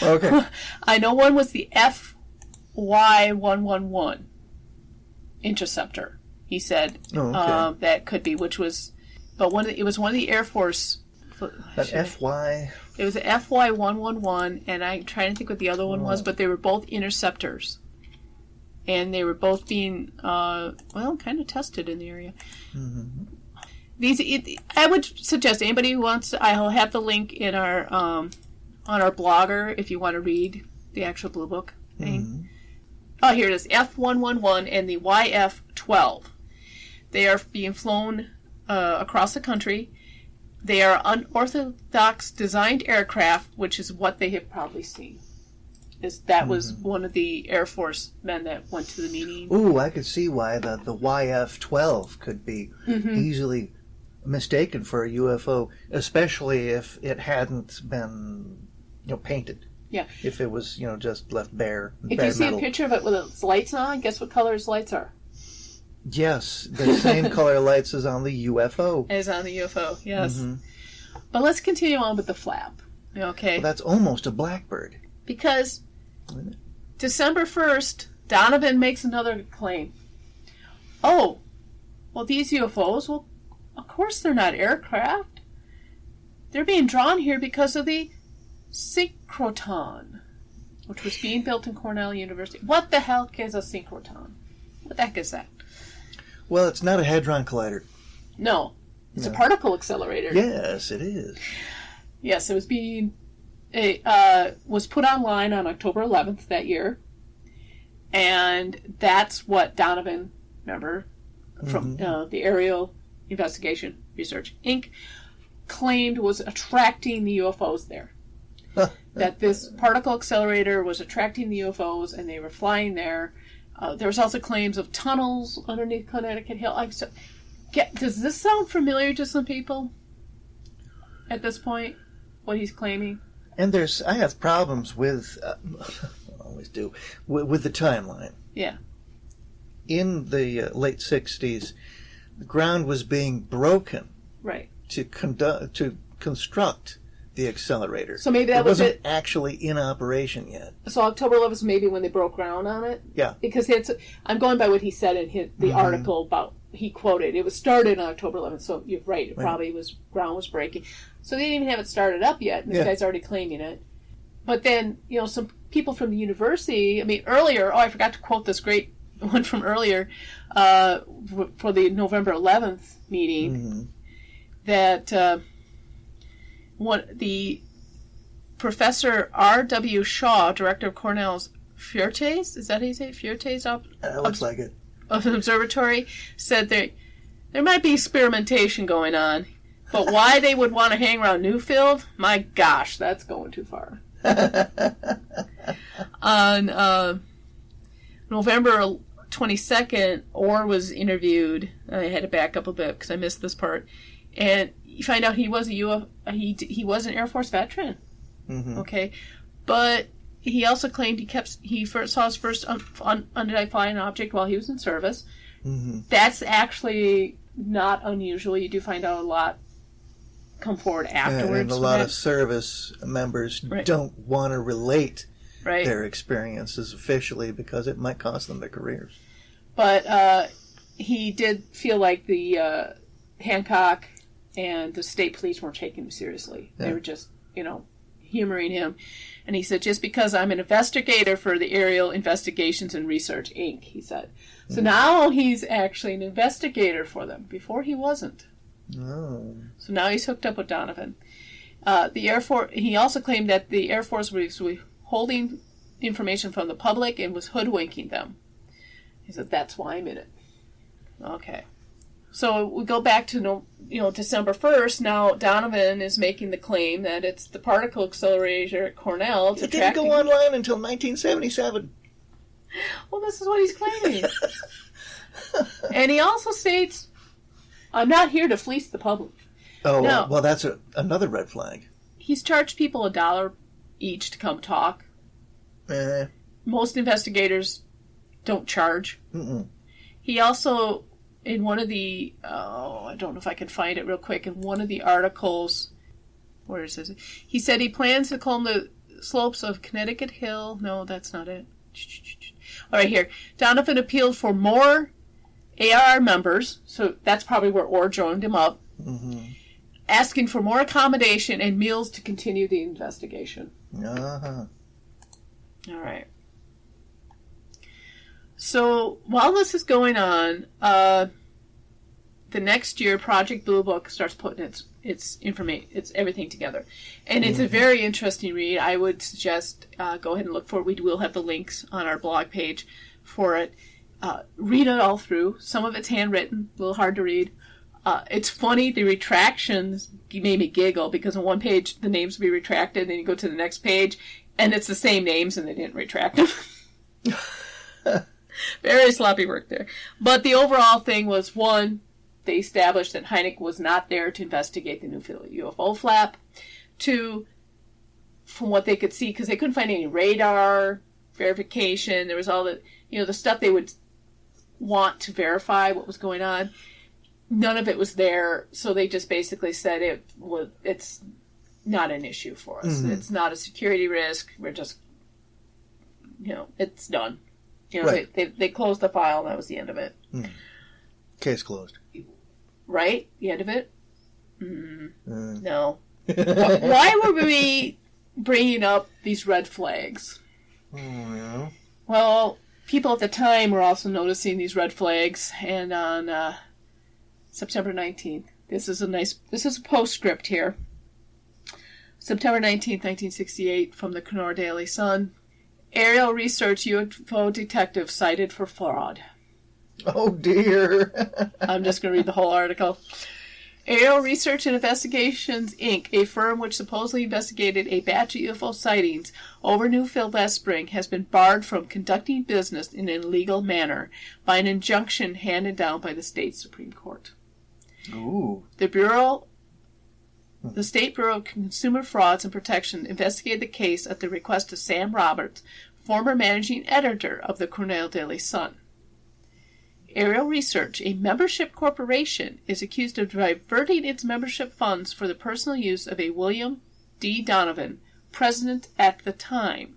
Okay. I know one was the FY111 interceptor. He said that could be, which was, but it was one of the Air Force. That FY. It was the FY111, and I'm trying to think what the other one was, but they were both interceptors, and they were both being kind of tested in the area. Mm-hmm. I would suggest anybody who wants. I'll have the link in our on our blogger if you want to read the actual Blue Book thing. Mm-hmm. Oh, here it is, F111 and the YF12. They are being flown across the country. They are unorthodox designed aircraft, which is what they have probably seen. That was one of the Air Force men that went to the meeting. Ooh, I could see why the YF-12 could be easily mistaken for a UFO, especially if it hadn't been, painted. Yeah. If it was, just left bare. If you see a picture of it with its lights on, guess what color its lights are? Yes, the same color lights as on the UFO. As on the UFO, yes. Mm-hmm. But let's continue on with the flap. Okay. Well, that's almost a blackbird. Because December 1st, Donovan makes another claim. Oh, well, these UFOs, well, of course they're not aircraft. They're being drawn here because of the synchrotron, which was being built in Cornell University. What the heck is a synchrotron? What the heck is that? Well, it's not a hadron collider. No. It's a particle accelerator. Yes, it is. Yes, it was was put online on October 11th that year. And that's what Donovan, remember, from the Aerial Investigation Research, Inc., claimed was attracting the UFOs there. That this particle accelerator was attracting the UFOs, and they were flying there. There was also claims of tunnels underneath Connecticut Hill. Does this sound familiar to some people at this point, what he's claiming? And I have problems with, I always do, with the timeline. Yeah. In the late 60s, the ground was being broken. Right. To construct the accelerator. So maybe that wasn't actually in operation yet. So October 11th is maybe when they broke ground on it? Yeah. Because I'm going by what he said in the article about, he quoted, it was started on October 11th, so you're right, it probably ground was breaking. So they didn't even have it started up yet, and this guy's already claiming it. But then, some people from the university, earlier, I forgot to quote this great one from earlier, for the November 11th meeting, that the Professor R.W. Shaw, director of Cornell's Fuertes, is that how you say it? Fuertes? Looks like it. Observatory, said there might be experimentation going on, but why they would want to hang around Newfield? My gosh, that's going too far. On November 22nd, Orr was interviewed. I had to back up a bit because I missed this part. And you find out he was he was an Air Force veteran. Okay, but he also claimed he first saw his first unidentified flying object while he was in service. That's actually not unusual. You do find out a lot come forward afterwards. And a lot of service members don't want to relate their experiences officially because it might cost them their careers. But he did feel like the Hancock and the state police weren't taking him seriously. Yeah. They were just, humoring him. And he said, just because I'm an investigator for the Aerial Investigations and Research, Inc., he said. So now he's actually an investigator for them. Before he wasn't. Oh. So now he's hooked up with Donovan. The Air Force. He also claimed that the Air Force was withholding information from the public and was hoodwinking them. He said, that's why I'm in it. Okay. So we go back to December 1st. Now Donovan is making the claim that it's the particle accelerator at Cornell. It didn't go online until 1977. Well, this is what he's claiming. And he also states, I'm not here to fleece the public. Oh, no. Well, that's another red flag. He's charged people $1 each to come talk. Most investigators don't charge. Mm-mm. He also, in one of the, I don't know if I can find it real quick, in one of the articles, where is it? He said he plans to climb the slopes of Connecticut Hill. No, that's not it. All right, here. Donovan appealed for more AR members, so that's probably where Orr joined him up, asking for more accommodation and meals to continue the investigation. Uh-huh. All right. So while this is going on, the next year, Project Blue Book starts putting its everything together, and it's a very interesting read. I would suggest go ahead and look for it. We will have the links on our blog page for it. Read it all through. Some of it's handwritten, a little hard to read. It's funny. The retractions made me giggle because on one page the names will be retracted, and then you go to the next page, and it's the same names, and they didn't retract them. Very sloppy work there. But the overall thing was, one, they established that Hynek was not there to investigate the Newfield UFO flap. Two, from what they could see, because they couldn't find any radar verification, there was all the, the stuff they would want to verify what was going on. None of it was there, so they just basically said it's not an issue for us. Mm-hmm. It's not a security risk. We're just, it's done. Right. They closed the file, and that was the end of it. Case closed. Right? The end of it? No. Why were we bringing up these red flags? Yeah. Well, people at the time were also noticing these red flags, and on September 19th, this is a postscript here. September 19th, 1968, from the Kenora Daily Sun. Aerial research UFO detective cited for fraud. Oh, dear. I'm just going to read the whole article. Aerial Research and Investigations, Inc., a firm which supposedly investigated a batch of UFO sightings over Newfield last spring, has been barred from conducting business in an illegal manner by an injunction handed down by the state Supreme Court. Ooh. The State Bureau of Consumer Frauds and Protection investigated the case at the request of Sam Roberts, former managing editor of the Cornell Daily Sun. Aerial Research, a membership corporation, is accused of diverting its membership funds for the personal use of a William D. Donovan, president at the time.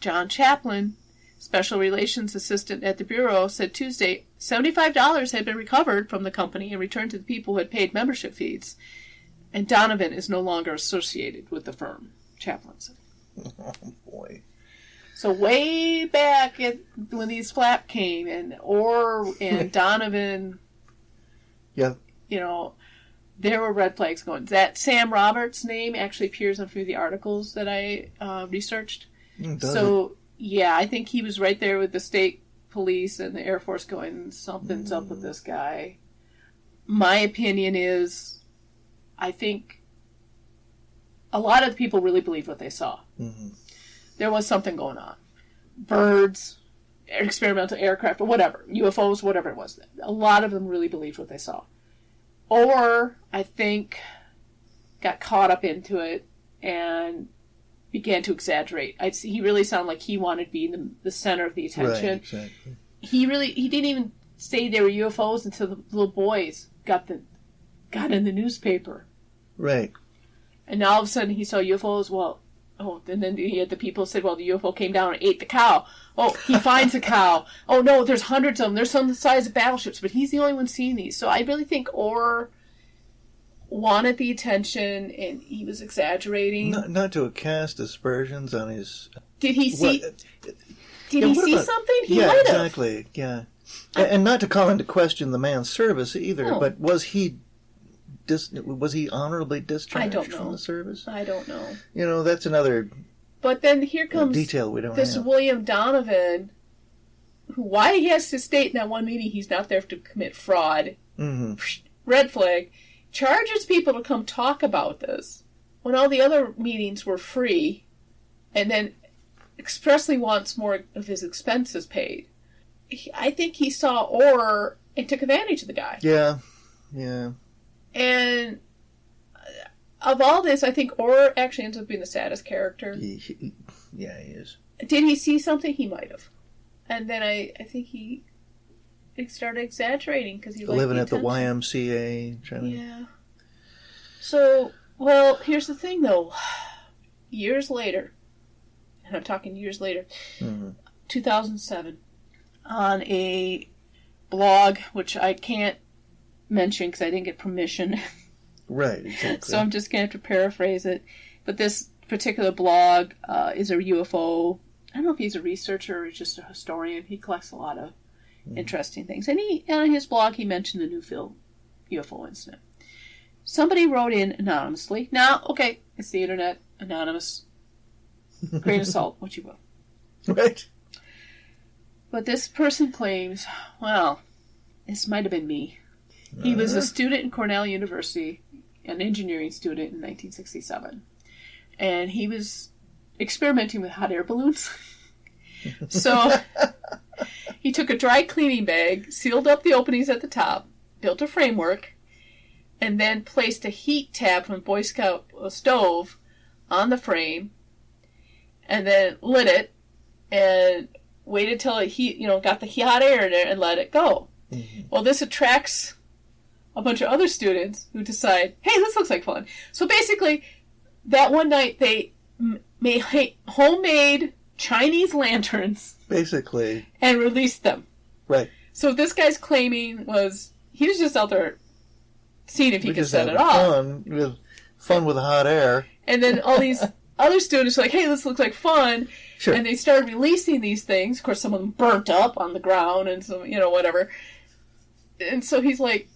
John Chaplin, special relations assistant at the Bureau, said Tuesday $75 had been recovered from the company and returned to the people who had paid membership fees. And Donovan is no longer associated with the firm, Chaplin said. Oh, boy. So way back when these flap came, and Orr and Donovan, yeah, there were red flags going. That Sam Roberts name actually appears in a few of the articles that I researched. Yeah, I think he was right there with the state police and the Air Force going, something's up with this guy. My opinion is, I think a lot of the people really believed what they saw. Mm-hmm. There was something going on. Birds, experimental aircraft, or whatever, UFOs, whatever it was. A lot of them really believed what they saw. Or, I think, got caught up into it and began to exaggerate. He really sounded like he wanted to be in the center of the attention. Right, exactly. He didn't even say they were UFOs until the little boys got in the newspaper. Right. And now all of a sudden he saw UFOs. Well, and then you had the people who said, well, the UFO came down and ate the cow. Oh, he finds a cow. Oh, no, there's hundreds of them. There's some the size of battleships, but he's the only one seeing these. So I really think Orr wanted the attention, and he was exaggerating. Not to cast aspersions on his... Did he see... Did he see something? He might have. Exactly, yeah. And not to call into question the man's service either, but was he honorably discharged from the service? I don't know. You know, that's another... But then here comes detail we don't this have. William Donovan, why he has to state in that one meeting he's not there to commit fraud. Mm-hmm. Red flag. Charges people to come talk about this when all the other meetings were free, and then expressly wants more of his expenses paid. I think he saw Orr and took advantage of the guy. Yeah. And of all this, I think Orr actually ends up being the saddest character. He is. Did he see something? He might have. And then I think he started exaggerating because he liked living the at the attention. YMCA. Yeah. So, well, here's the thing, though. Years later, and I'm talking years later, 2007, on a blog, which I can't mention because I didn't get permission. Right, exactly. So I'm just going to have to paraphrase it. But this particular blog is a UFO. I don't know if he's a researcher or just a historian. He collects a lot of interesting things. And on his blog, he mentioned the Newfield UFO Incident. Somebody wrote in anonymously. Now, okay, it's the internet, anonymous. Grain of salt, what you will. Right. But this person claims, well, this might have been me. He was a student in Cornell University, an engineering student in 1967. And he was experimenting with hot air balloons. So he took a dry cleaning bag, sealed up the openings at the top, built a framework, and then placed a heat tab from a Boy Scout stove on the frame, and then lit it, and waited till it got the hot air in there and let it go. Mm-hmm. Well, this attracts a bunch of other students who decide, hey, this looks like fun. So basically, that one night they made homemade Chinese lanterns. Basically. And released them. Right. So this guy's claiming he was just out there seeing if he could set it off. Fun with hot air. And then all these other students were like, hey, this looks like fun. Sure. And they started releasing these things. Of course, some of them burnt up on the ground and some, whatever. And so he's like,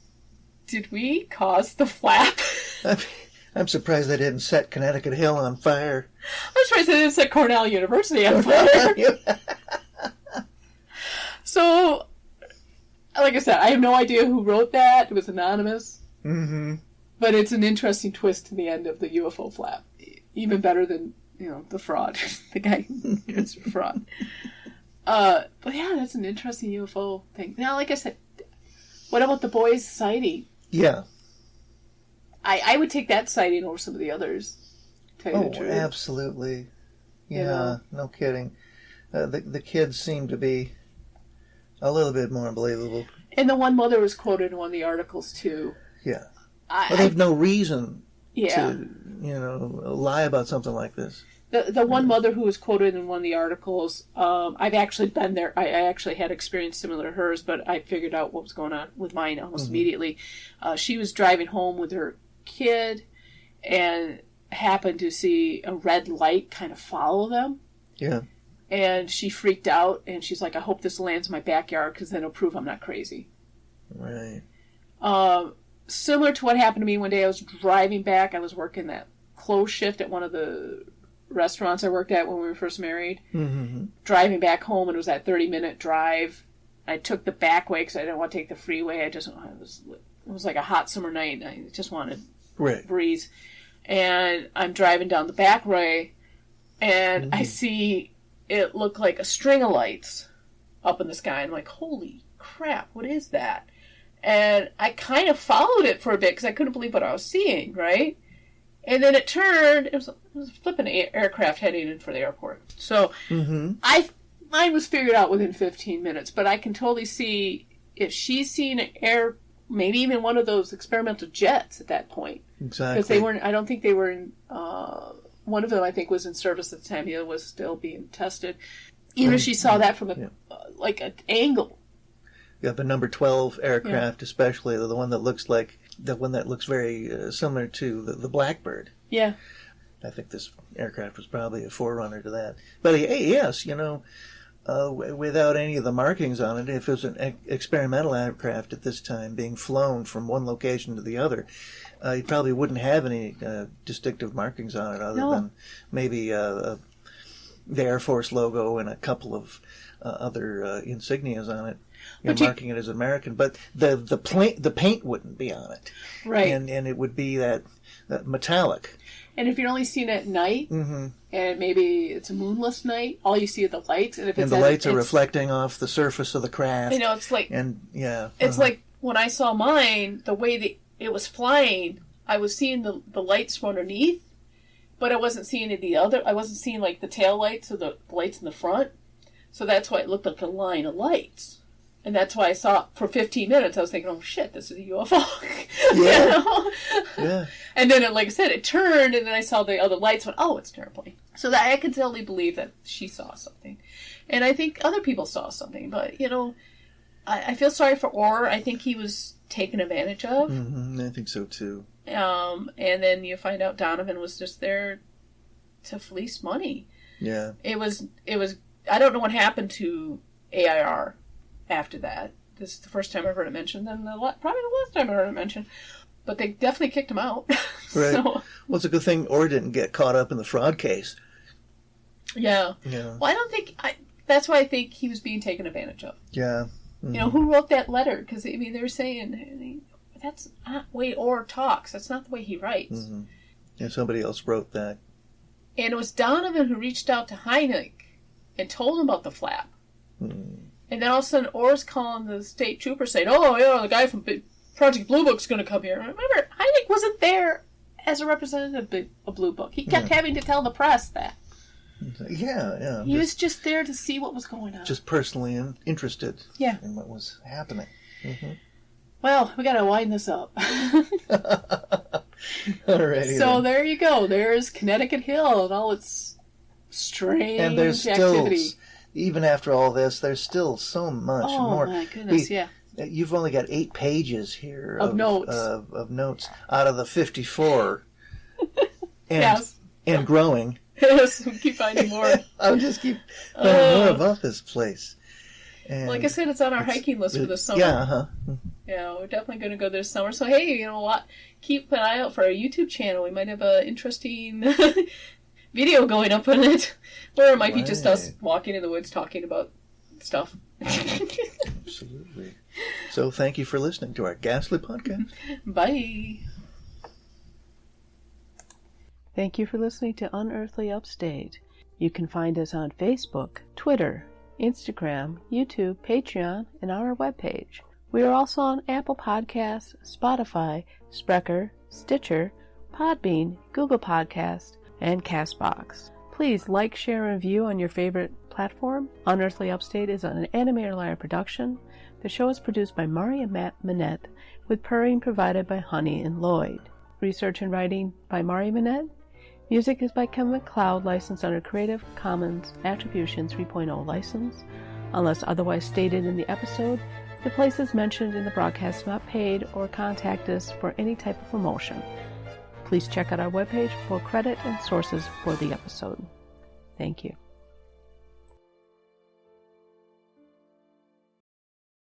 did we cause the flap? I'm surprised they didn't set Connecticut Hill on fire. I'm surprised they didn't set Cornell University on fire. So, like I said, I have no idea who wrote that. It was anonymous. Mm-hmm. But it's an interesting twist to the end of the UFO flap. Even better than, the fraud. The guy who gets fraud. But yeah, that's an interesting UFO thing. Now, like I said, what about the boys' sighting? Yeah. I would take that sighting over some of the others. To tell you the truth. Absolutely. Yeah, no kidding. The kids seem to be a little bit more believable. And the one mother was quoted in one of the articles, too. Yeah. But they have no reason to, lie about something like this. The one mother who was quoted in one of the articles, I've actually been there. I actually had experience similar to hers, but I figured out what was going on with mine almost immediately. She was driving home with her kid and happened to see a red light kind of follow them. Yeah. And she freaked out, and she's like, I hope this lands in my backyard because then it'll prove I'm not crazy. Right. Similar to what happened to me one day, I was driving back. I was working that close shift at one of the restaurants I worked at when we were first married. Mm-hmm. Driving back home, and it was that 30-minute drive. I took the back way because I didn't want to take the freeway. It was like a hot summer night, and I just wanted breeze. And I'm driving down the back way, and I see it look like a string of lights up in the sky. I'm like, holy crap, what is that? And I kind of followed it for a bit because I couldn't believe what I was seeing, right? And then it turned. It was flipping aircraft heading in for the airport. So mine was figured out within 15 minutes. But I can totally see if she's seen an maybe even one of those experimental jets at that point. Exactly. Because they weren't. I don't think they were in one of them, I think, was in service at the time. The other was still being tested. She saw that from like an angle. Yeah, the number 12 aircraft, especially the one that looks very similar to the Blackbird. Yeah. I think this aircraft was probably a forerunner to that. But yes, without any of the markings on it, if it was an experimental aircraft at this time being flown from one location to the other, you probably wouldn't have any distinctive markings on it other than maybe the Air Force logo and a couple of other insignias on it, marking it as American. But the paint wouldn't be on it, right? And it would be that metallic. And if you're only seeing it at night, and maybe it's a moonless night, all you see are the lights. And the lights are reflecting off the surface of the craft. It's like... It's like when I saw mine, the way that it was flying, I was seeing the lights from underneath, but I wasn't seeing any of the other... I wasn't seeing, like, the tail lights or the lights in the front. So that's why it looked like a line of lights. And that's why I saw it for 15 minutes. I was thinking, oh, shit, this is a UFO. Yeah. Yeah. And then, like I said, it turned, and then I saw the other lights. Went, oh, it's an airplane. So that I could totally believe that she saw something. And I think other people saw something. But, I feel sorry for Orr. I think he was taken advantage of. Mm-hmm. I think so, too. And then you find out Donovan was just there to fleece money. Yeah. It was. I don't know what happened to AIR after that. This is the first time I've heard it mentioned, and probably the last time I heard it mentioned. But they definitely kicked him out. Right. So, well, it's a good thing Orr didn't get caught up in the fraud case. Yeah. Yeah. Well, I don't think... that's why I think he was being taken advantage of. Yeah. Mm-hmm. Who wrote that letter? Because, they were saying, that's not the way Orr talks. That's not the way he writes. Mm-hmm. Yeah, somebody else wrote that. And it was Donovan who reached out to Heineck and told him about the flap. Mm. And then all of a sudden, Orr's calling the state trooper saying, oh, yeah, the guy from Project Blue Book's going to come here. Remember, Heineck wasn't there as a representative of Blue Book. He kept having to tell the press that. Yeah. He was just there to see what was going on. Just personally interested in what was happening. Mm-hmm. Well, we got to wind this up. Alrighty. So there you go. There's Connecticut Hill and all its strange and there's activity. Still, even after all this, there's still so much more. Oh my goodness, You've only got 8 pages here of notes. Of notes out of the 54. And, yes. And growing. Yes, we keep finding more. I'll just keep finding more about this place. And like I said, it's on our hiking list for this summer. Yeah, Yeah, we're definitely going to go this summer. So, hey, you know what? Keep an eye out for our YouTube channel. We might have an interesting video going up on it. Or it might be just us walking in the woods talking about stuff. Absolutely. So thank you for listening to our ghastly podcast. Bye. Thank you for listening to Unearthly Upstate. You can find us on Facebook, Twitter, Instagram, YouTube, Patreon, and on our webpage. We are also on Apple Podcasts, Spotify, Spreaker, Stitcher, Podbean, Google Podcasts, and CastBox. Please like, share, and review on your favorite platform. Unearthly Upstate is an Animator Liar production. The show is produced by Mari and Matt Manette, with purring provided by Honey and Lloyd. Research and writing by Mari Manette. Music is by Kevin MacLeod, licensed under Creative Commons Attribution 3.0 license. Unless otherwise stated in the episode, the places mentioned in the broadcast are not paid or contact us for any type of promotion. Please check out our webpage for credit and sources for the episode. Thank you.